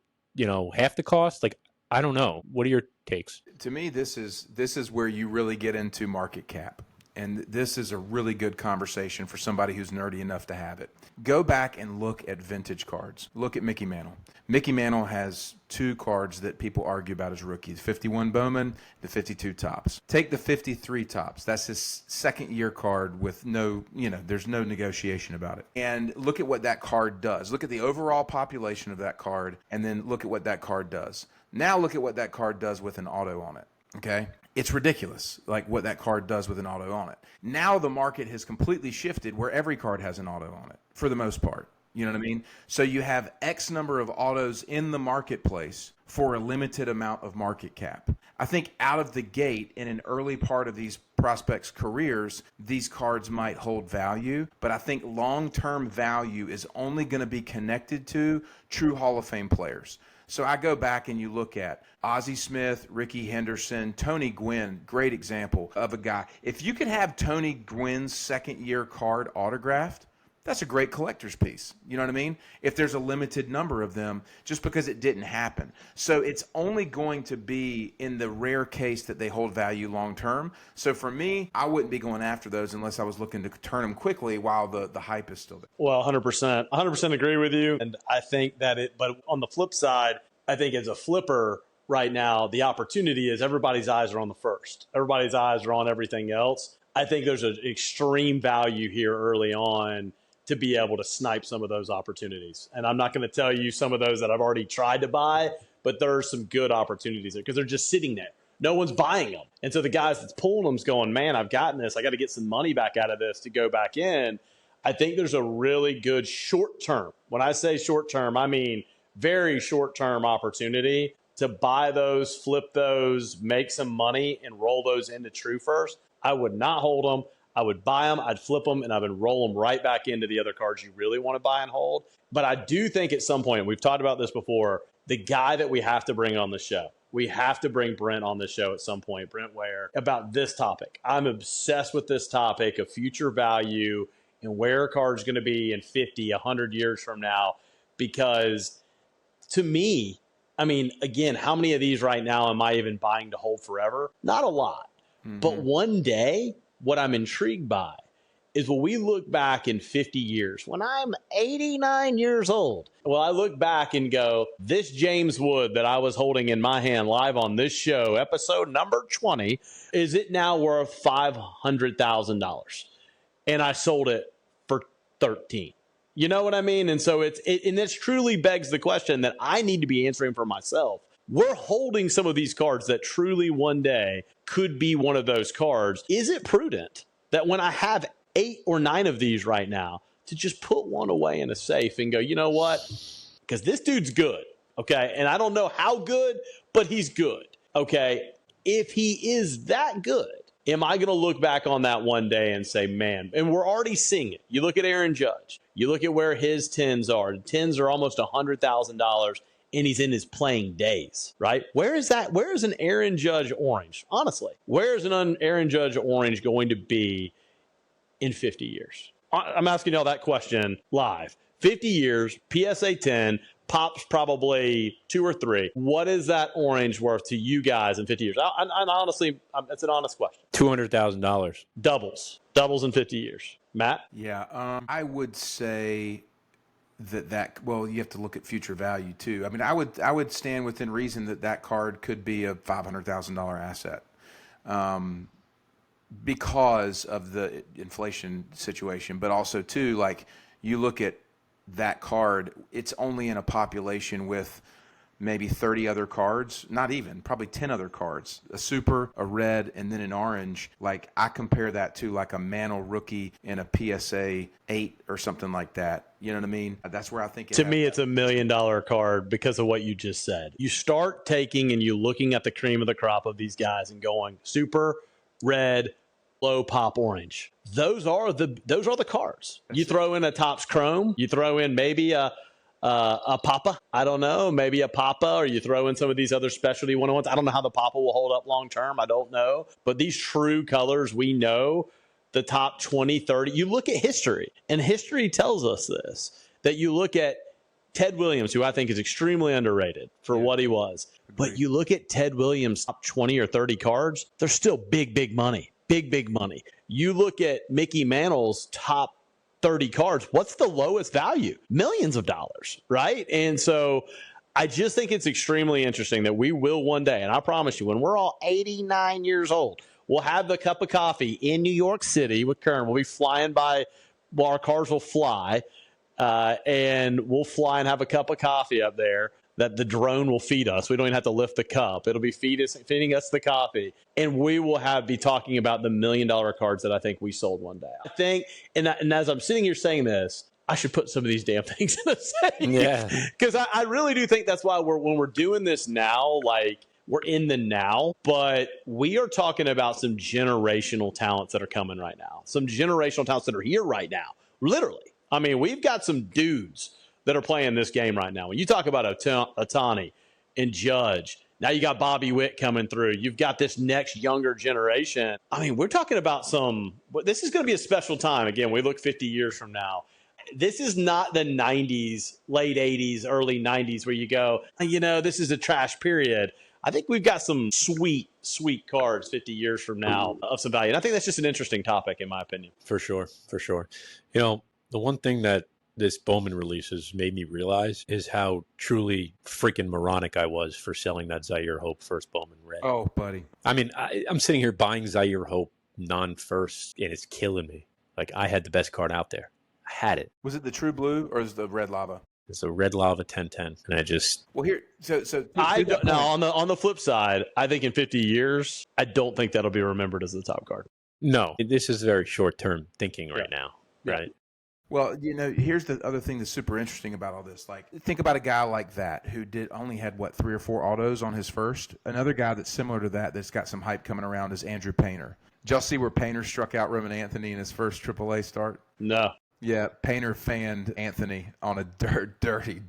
[SPEAKER 2] half the cost? Like, I don't know. What are your takes?
[SPEAKER 1] To me, this is where you really get into market cap. And this is a really good conversation for somebody who's nerdy enough to have it. Go back and look at vintage cards. Look at Mickey Mantle. Mickey Mantle has two cards that people argue about as rookies, 51 Bowman, the 52 Topps. Take the 53 Topps. That's his second year card with no, there's no negotiation about it. And look at what that card does. Look at the overall population of that card, and then look at what that card does. Now look at what that card does with an auto on it, okay? It's ridiculous, like what that card does with an auto on it. Now the market has completely shifted where every card has an auto on it, for the most part. You know what I mean? So you have X number of autos in the marketplace for a limited amount of market cap. I think out of the gate, in an early part of these prospects' careers, these cards might hold value, but I think long-term value is only going to be connected to true Hall of Fame players. So I go back and you look at Ozzie Smith, Ricky Henderson, Tony Gwynn, great example of a guy. If you could have Tony Gwynn's second-year card autographed, that's a great collector's piece. You know what I mean? If there's a limited number of them, just because it didn't happen. So it's only going to be in the rare case that they hold value long term. So for me, I wouldn't be going after those unless I was looking to turn them quickly while the hype is still there.
[SPEAKER 3] Well, 100%. 100% agree with you. And I think that but on the flip side, I think as a flipper right now, the opportunity is everybody's eyes are on the first. Everybody's eyes are on everything else. I think there's an extreme value here early on to be able to snipe some of those opportunities. And I'm not going to tell you some of those that I've already tried to buy, but there are some good opportunities there because they're just sitting there. No one's buying them. And so the guys that's pulling them's going, man, I've gotten this. I got to get some money back out of this to go back in. I think there's a really good short term. When I say short term, I mean very short term opportunity to buy those, flip those, make some money, and roll those into True First. I would not hold them. I would buy them, I'd flip them, and I would roll them right back into the other cards you really want to buy and hold. But I do think at some point, and we've talked about this before, the guy that we have to bring on the show, we have to bring Brent on the show at some point, Brent Ware, about this topic. I'm obsessed with this topic of future value and where a card's going to be in 50, 100 years from now. Because to me, I mean, again, how many of these right now am I even buying to hold forever? Not a lot. Mm-hmm. But one day, what I'm intrigued by is when we look back in 50 years, when I'm 89 years old, well, I look back and go, this James Wood that I was holding in my hand live on this show, episode number 20, is it now worth $500,000? And I sold it for 13. You know what I mean? And so and this truly begs the question that I need to be answering for myself. We're holding some of these cards that truly one day could be one of those cards. Is it prudent that when I have 8 or 9 of these right now to just put one away in a safe and go, you know what? Because this dude's good, okay? And I don't know how good, but he's good, okay? If he is that good, am I going to look back on that one day and say, man, and we're already seeing it. You look at Aaron Judge. You look at where his 10s are. The 10s are almost $100,000. and he's in his playing days, right? Where is that? Where is an Aaron Judge orange? Honestly, where is an Aaron Judge orange going to be in 50 years? I'm asking y'all that question live. 50 years, PSA 10, Pop's probably 2 or 3. What is that orange worth to you guys in 50 years? And honestly, it's an honest question.
[SPEAKER 2] $200,000.
[SPEAKER 3] Doubles in 50 years. Matt?
[SPEAKER 1] Yeah, I would say that well, you have to look at future value too. I mean, I would stand within reason that card could be a $500,000 asset. Because of the inflation situation, but also too, like, you look at that card, it's only in a population with maybe 30 other cards, not even, probably 10 other cards, a super, a red, and then an orange. Like, I compare that to like a Mantle rookie in a PSA 8 or something like that. You know what I mean? That's where I think
[SPEAKER 3] to me, it's $1 million card because of what you just said. You start taking and you looking at the cream of the crop of these guys and going super, red, low pop orange. Those are the cards. You throw in a Topps Chrome, you throw in maybe a Papa, I don't know, maybe a Papa, or you throw in some of these other specialty 101s. I don't know how the Papa will hold up long term. I don't know. But these true colors, we know the top 20, 30. You look at history, and history tells us this, that you look at Ted Williams, who I think is extremely underrated for what he was. But you look at Ted Williams' top 20 or 30 cards, they're still big money. Big money. You look at Mickey Mantle's top 30 cards, what's the lowest value? Millions of dollars, right? And so I just think it's extremely interesting that we will one day, and I promise you, when we're all 89 years old, we'll have the cup of coffee in New York City with Kern. We'll be flying by, well, our cars will fly, and we'll fly and have a cup of coffee up there that the drone will feed us. We don't even have to lift the cup. It'll be feeding us the coffee. And we will be talking about the $1 million cards that I think we sold one day. I think, and as I'm sitting here saying this, I should put some of these damn things in a safe.
[SPEAKER 2] Yeah.
[SPEAKER 3] Because I really do think that's why when we're doing this now, like, we're in the now, but we are talking about some generational talents that are coming right now. Some generational talents that are here right now. Literally. I mean, we've got some dudes that are playing this game right now. When you talk about Ohtani and Judge, now you got Bobby Witt coming through. You've got this next younger generation. I mean, we're talking about this is going to be a special time. Again, we look 50 years from now. This is not the 90s, late 80s, early 90s where you go, this is a trash period. I think we've got some sweet cards 50 years from now of some value. And I think that's just an interesting topic, in my opinion.
[SPEAKER 2] For sure. The one thing that this Bowman release has made me realize is how truly freaking moronic I was for selling that Zaire Hope first Bowman red.
[SPEAKER 1] Oh, buddy.
[SPEAKER 2] I mean, I'm sitting here buying Zaire Hope non-first, and it's killing me. Like, I had the best card out there. I had it.
[SPEAKER 1] Was it the True Blue or is it the Red Lava?
[SPEAKER 2] It's a Red Lava 1010, and I just...
[SPEAKER 1] Well, here, so
[SPEAKER 3] now on the flip side, I think in 50 years, I don't think that'll be remembered as the top card.
[SPEAKER 2] No, this is very short-term thinking right now, right?
[SPEAKER 1] Well, here's the other thing that's super interesting about all this. Like, think about a guy like that who only had 3 or 4 autos on his first. Another guy that's similar to that's got some hype coming around is Andrew Painter. Did y'all see where Painter struck out Roman Anthony in his first AAA start?
[SPEAKER 3] No.
[SPEAKER 1] Yeah, Painter fanned Anthony on a dirty.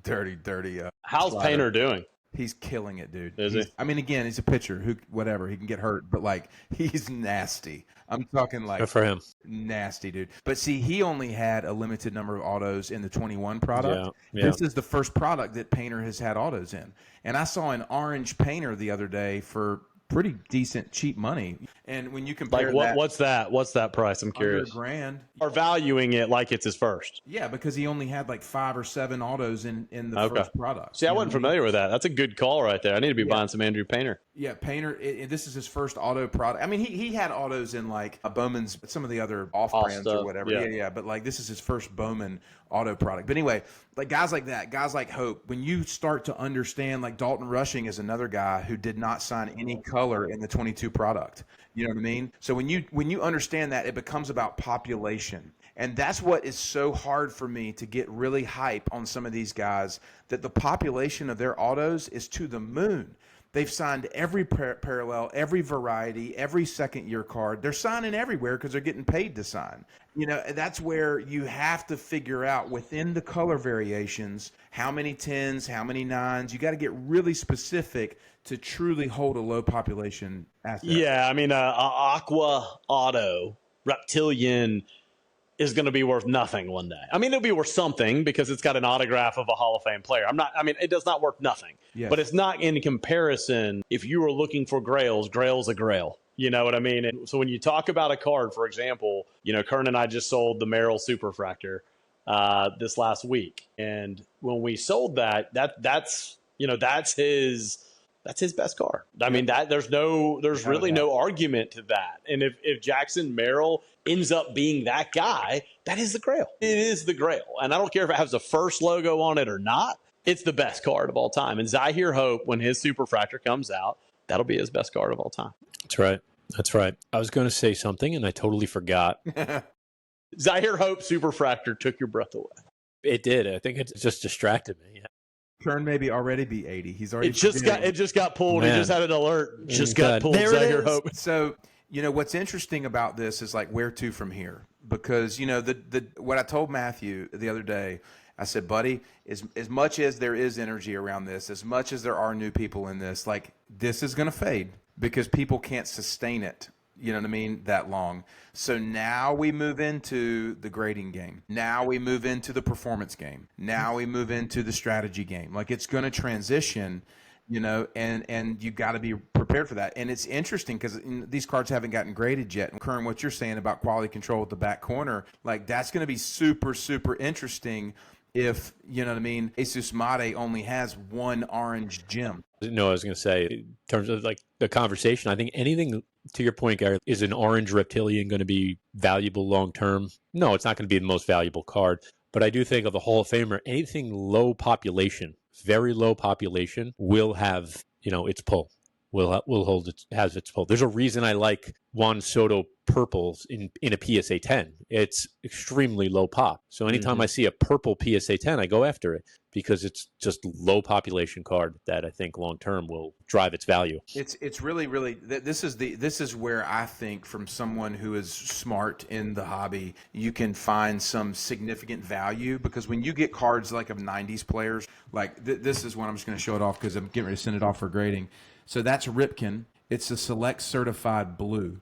[SPEAKER 3] How's
[SPEAKER 1] slider.
[SPEAKER 3] Painter doing?
[SPEAKER 1] He's killing it, dude.
[SPEAKER 3] Is he?
[SPEAKER 1] I mean, again, he's a pitcher. He can get hurt, but like, he's nasty. I'm talking like
[SPEAKER 2] good for him.
[SPEAKER 1] Nasty, dude. But see, he only had a limited number of autos in the 21 product.
[SPEAKER 2] Yeah.
[SPEAKER 1] This is the first product that Painter has had autos in. And I saw an orange Painter the other day for pretty decent, cheap money. And when you compare
[SPEAKER 3] what's that price? I'm curious.
[SPEAKER 1] $100,000.
[SPEAKER 3] Are valuing it like it's his first.
[SPEAKER 1] Yeah, because he only had 5 or 7 autos in the first product.
[SPEAKER 3] See, I wasn't familiar with that. That's a good call right there. I need to be buying some Andrew Painter.
[SPEAKER 1] Yeah, Painter. This is his first auto product. I mean, he had autos in a Bowman's, some of the other off brands or whatever. Yeah. But this is his first Bowman auto product. But anyway, guys like that, guys like Hope, when you start to understand, Dalton Rushing is another guy who did not sign any color in the 22 product. You know what I mean? So when you understand that, it becomes about population. And that's what is so hard for me to get really hype on some of these guys, that the population of their autos is to the moon. They've signed every parallel, every variety, every second-year card. They're signing everywhere because they're getting paid to sign. That's where you have to figure out within the color variations how many 10s, how many 9s. You got to get really specific to truly hold a low population asset.
[SPEAKER 3] Yeah, I mean, Aqua Auto Reptilian is going to be worth nothing one day. I mean, it'll be worth something because it's got an autograph of a Hall of Fame player. It does not worth nothing.
[SPEAKER 1] Yes.
[SPEAKER 3] But it's not in comparison. If you were looking for grails, grail's a grail. You know what I mean? And so when you talk about a card, for example, Kern and I just sold the Merrill Superfractor this last week. And when we sold that's his best card. I mean, there's really no argument to that. And if Jackson Merrill ends up being that guy, that is the grail. It is the grail. And I don't care if it has the first logo on it or not. It's the best card of all time. And Zahir Hope, when his Superfractor comes out, that'll be his best card of all time.
[SPEAKER 2] That's right. I was going to say something and I totally forgot.
[SPEAKER 3] Zahir Hope Superfractor took your breath away.
[SPEAKER 2] It did. I think it just distracted me. Yeah.
[SPEAKER 1] Kern maybe already be 80. He's already.
[SPEAKER 3] It just got pulled.
[SPEAKER 2] Man.
[SPEAKER 3] He just had an alert. Just got pulled.
[SPEAKER 1] There
[SPEAKER 3] Zahir
[SPEAKER 1] it is.
[SPEAKER 3] Hope.
[SPEAKER 1] So what's interesting about this is like where to from here, because what I told Matthew the other day, I said, buddy, as much as there is energy around this, as much as there are new people in this, like this is going to fade because people can't sustain it. You know what I mean? That long. So now we move into the grading game. Now we move into the performance game. Now we move into the strategy game. Like it's going to transition, and you got to be prepared for that. And it's interesting because these cards haven't gotten graded yet. And Kern, what you're saying about quality control at the back corner, like that's going to be super, super interesting if, you know what I mean, Jesus Mate only has one orange gem.
[SPEAKER 2] No, I was going to say, in terms of like the conversation, I think anything, to your point, Gary, is an orange reptilian going to be valuable long term? No, it's not going to be the most valuable card. But I do think of the Hall of Famer, anything low population, very low population, will have, its pull. Has its pull. There's a reason I like Juan Soto purples in a PSA 10. It's extremely low pop. So anytime I see a purple PSA 10, I go after it because it's just low population card that I think long term will drive its value.
[SPEAKER 1] It's really, really, this is where I think from someone who is smart in the hobby, you can find some significant value, because when you get cards like of 90s players, like this is one, I'm just going to show it off because I'm getting ready to send it off for grading. So that's Ripken. It's a select certified blue.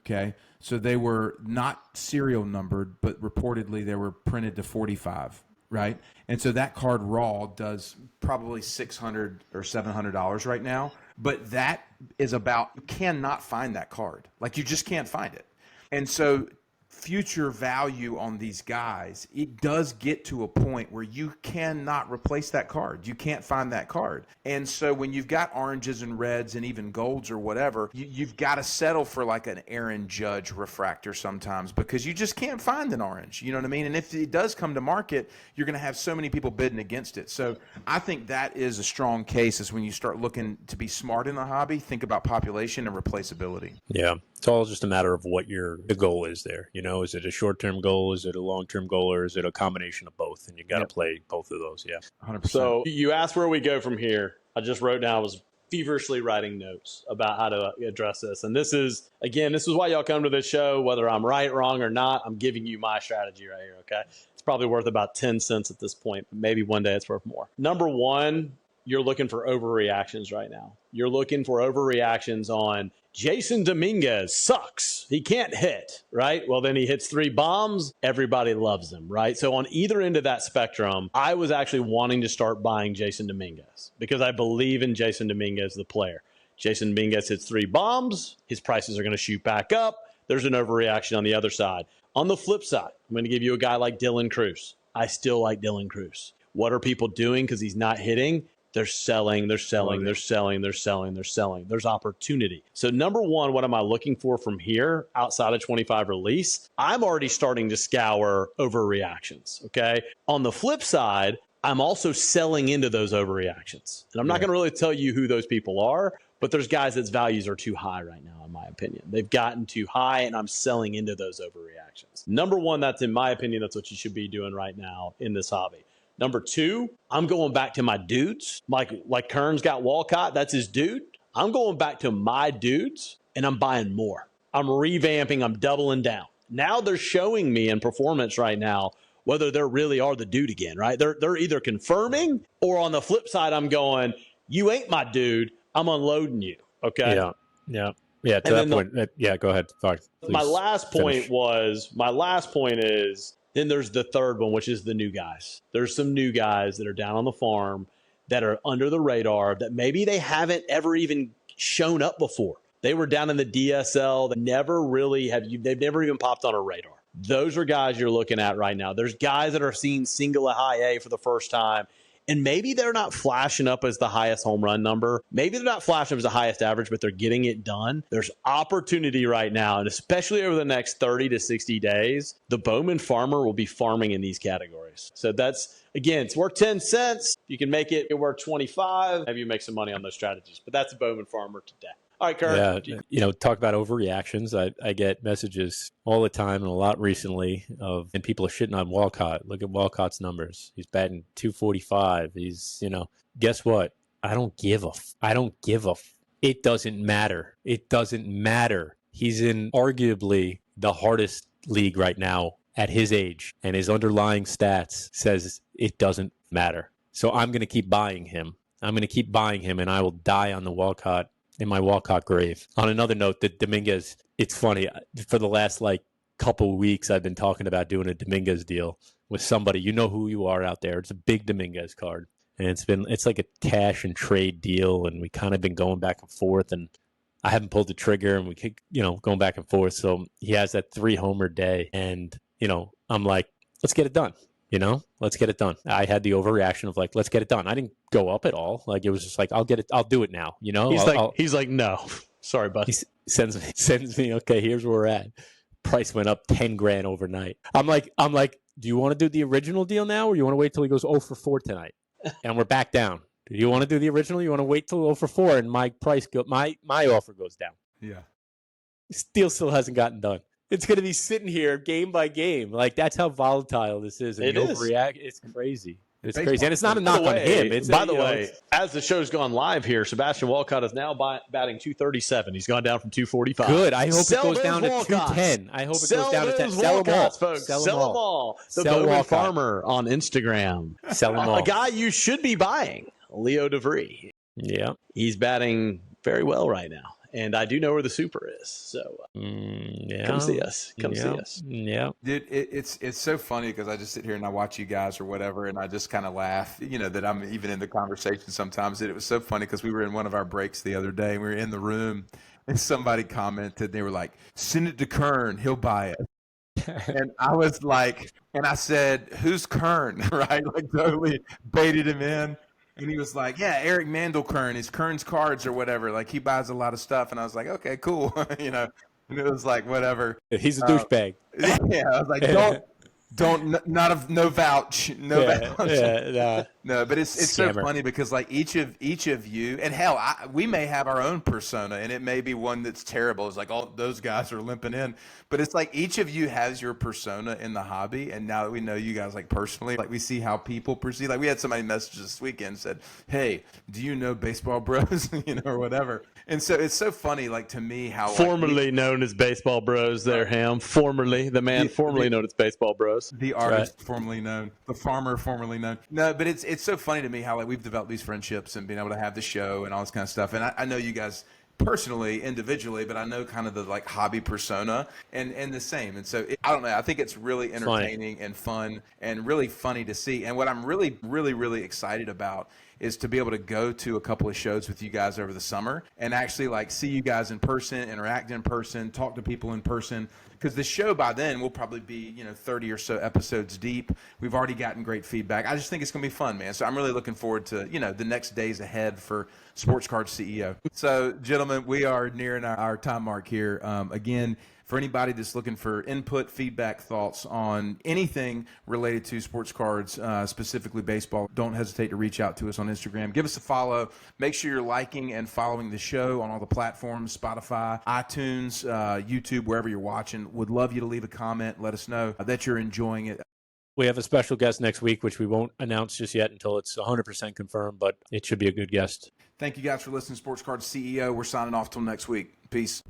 [SPEAKER 1] Okay. So they were not serial numbered, but reportedly they were printed to 45. Right. And so that card raw does probably $600 or $700 right now. But that is you cannot find that card. Like you just can't find it. And so future value on these guys, it does get to a point where you cannot replace that card. You can't find that card. And so when you've got oranges and reds and even golds or whatever, you've got to settle for like an Aaron Judge refractor sometimes, because you just can't find an orange. You know what I mean? And if it does come to market, you're going to have so many people bidding against it. So I think that is a strong case, is when you start looking to be smart in the hobby, think about population and replaceability.
[SPEAKER 2] Yeah. It's all just a matter of what the goal is there. Is it a short-term goal? Is it a long-term goal? Or is it a combination of both? And you got to play both of those. Yeah.
[SPEAKER 1] 100%.
[SPEAKER 3] So you asked where we go from here. I just wrote down, I was feverishly writing notes about how to address this. And this is why y'all come to this show, whether I'm right, wrong, or not. I'm giving you my strategy right here. Okay. It's probably worth about 10 cents at this point, but maybe one day it's worth more. Number one, you're looking for overreactions right now. You're looking for overreactions on Jason Dominguez sucks. He can't hit, right? Well, then he hits 3 bombs. Everybody loves him, right? So on either end of that spectrum, I was actually wanting to start buying Jason Dominguez because I believe in Jason Dominguez, the player. Jason Dominguez hits 3 bombs. His prices are going to shoot back up. There's an overreaction on the other side. On the flip side, I'm going to give you a guy like Dylan Cruz. I still like Dylan Cruz. What are people doing because he's not hitting? They're selling. There's opportunity. So number one, what am I looking for from here outside of 25 release? I'm already starting to scour overreactions, okay? On the flip side, I'm also selling into those overreactions. And I'm not going to really tell you who those people are, but there's guys that's values are too high right now, in my opinion. They've gotten too high, and I'm selling into those overreactions. Number one, that's in my opinion, that's what you should be doing right now in this hobby. Number two, I'm going back to my dudes. Like Kern's got Walcott, that's his dude. I'm going back to my dudes, and I'm buying more. I'm revamping, I'm doubling down. Now they're showing me in performance right now whether they really are the dude again, right? They're either confirming, or on the flip side, I'm going, you ain't my dude, I'm unloading you, okay?
[SPEAKER 2] Yeah. To that point, go ahead. Sorry,
[SPEAKER 3] my last point is, then there's the third one, which is the new guys. There's some new guys that are down on the farm that are under the radar that maybe they haven't ever even shown up before. They were down in the DSL. They've never even popped on a radar. Those are guys you're looking at right now. There's guys that are seeing single A high A for the first time. And maybe they're not flashing up as the highest home run number. Maybe they're not flashing up as the highest average, but they're getting it done. There's opportunity right now, and especially over the next 30 to 60 days, the Bowman farmer will be farming in these categories. So that's, again, it's worth 10 cents. You can make it worth 25. Maybe you make some money on those strategies. But that's a Bowman farmer today. All right, Kurt.
[SPEAKER 2] Yeah, talk about overreactions. I get messages all the time and a lot recently and people are shitting on Walcott. Look at Walcott's numbers. He's batting 245. He's, guess what? I don't give a it doesn't matter. It doesn't matter. He's in arguably the hardest league right now at his age, and his underlying stats says it doesn't matter. So I'm going to keep buying him. And I will die on the Walcott, in my Walcott grave. On another note, the Dominguez, it's funny, for the last couple weeks I've been talking about doing a Dominguez deal with somebody. You know who you are out there. It's a big Dominguez card, and it's like a cash and trade deal, and we kind of been going back and forth, and I haven't pulled the trigger, and we keep going back and forth. So he has that 3-homer day, and I'm like, let's get it done. Let's get it done. I had the overreaction of let's get it done. I didn't go up at all. It was just I'll get it. I'll do it now.
[SPEAKER 3] He's like, no, sorry, bud.
[SPEAKER 2] He sends me. Okay, here's where we're at. Price went up 10 grand overnight. I'm like, do you want to do the original deal now, or you want to wait till he goes 0 for 4 tonight? And we're back down. Do you want to do the original? You want to wait till 0 for 4 and my offer goes down?
[SPEAKER 1] Yeah.
[SPEAKER 2] This deal still hasn't gotten done. It's going to be sitting here game by game. That's how volatile this is. And overreact. It's crazy. It's crazy. And it's not a knock on him.
[SPEAKER 3] By the way, as the show's gone live here, Sebastian Walcott is now batting 237. He's gone down from 245.
[SPEAKER 2] Good. I hope it goes down to 210. I hope it goes down to 10. Sell them all,
[SPEAKER 3] folks. Sell them all. The Bowman Farmer on Instagram.
[SPEAKER 2] Sell them all.
[SPEAKER 3] A guy you should be buying, Leo DeVry.
[SPEAKER 2] Yeah.
[SPEAKER 3] He's batting very well right now. And I do know where the super is. So come see us. Come see us.
[SPEAKER 2] Yeah.
[SPEAKER 1] Dude, it's so funny because I just sit here and I watch you guys or whatever, and I just kind of laugh, that I'm even in the conversation sometimes. And it was so funny because we were in one of our breaks the other day, and we were in the room, and somebody commented, they were like, send it to Kern, he'll buy it. And I was like, and I said, who's Kern? Right? Totally baited him in. And he was like, yeah, Eric Mandelkern, it's Kern's Cards or whatever. He buys a lot of stuff. And I was like, okay, cool. And it was like, whatever.
[SPEAKER 2] He's a douchebag.
[SPEAKER 1] Yeah, I was like, no vouch.
[SPEAKER 2] Yeah.
[SPEAKER 1] No, but it's so funny because each of you, and hell, we may have our own persona, and it may be one that's terrible. It's all those guys are limping in, but it's each of you has your persona in the hobby. And now that we know you guys personally, we see how people perceive. We had somebody message this weekend said, "Hey, do you know Baseball Bros?" Or whatever. And so it's so funny, to me, how
[SPEAKER 3] formerly known as Baseball Bros. There, Ham. Formerly known as Baseball Bros.
[SPEAKER 1] The artist formerly known, the farmer formerly known. No, but it's so funny to me how we've developed these friendships and being able to have the show and all this kind of stuff. And I know you guys personally, individually, but I know kind of the hobby persona and the same. And so I don't know. I think it's really entertaining and fun and really funny to see. And what I'm really, really, really excited about is to be able to go to a couple of shows with you guys over the summer and actually see you guys in person, interact in person, talk to people in person. Because the show by then will probably be 30 or so episodes deep. We've already gotten great feedback. I just think it's going to be fun, man. So I'm really looking forward to the next days ahead for Sports Card CEO. So, gentlemen, we are nearing our time mark here. Again, for anybody that's looking for input, feedback, thoughts on anything related to sports cards, specifically baseball, don't hesitate to reach out to us on Instagram. Give us a follow. Make sure you're liking and following the show on all the platforms, Spotify, iTunes, YouTube, wherever you're watching. Would love you to leave a comment. Let us know that you're enjoying it.
[SPEAKER 2] We have a special guest next week, which we won't announce just yet until it's 100% confirmed, but it should be a good guest.
[SPEAKER 1] Thank you guys for listening to Sports Card CEO. We're signing off till next week. Peace.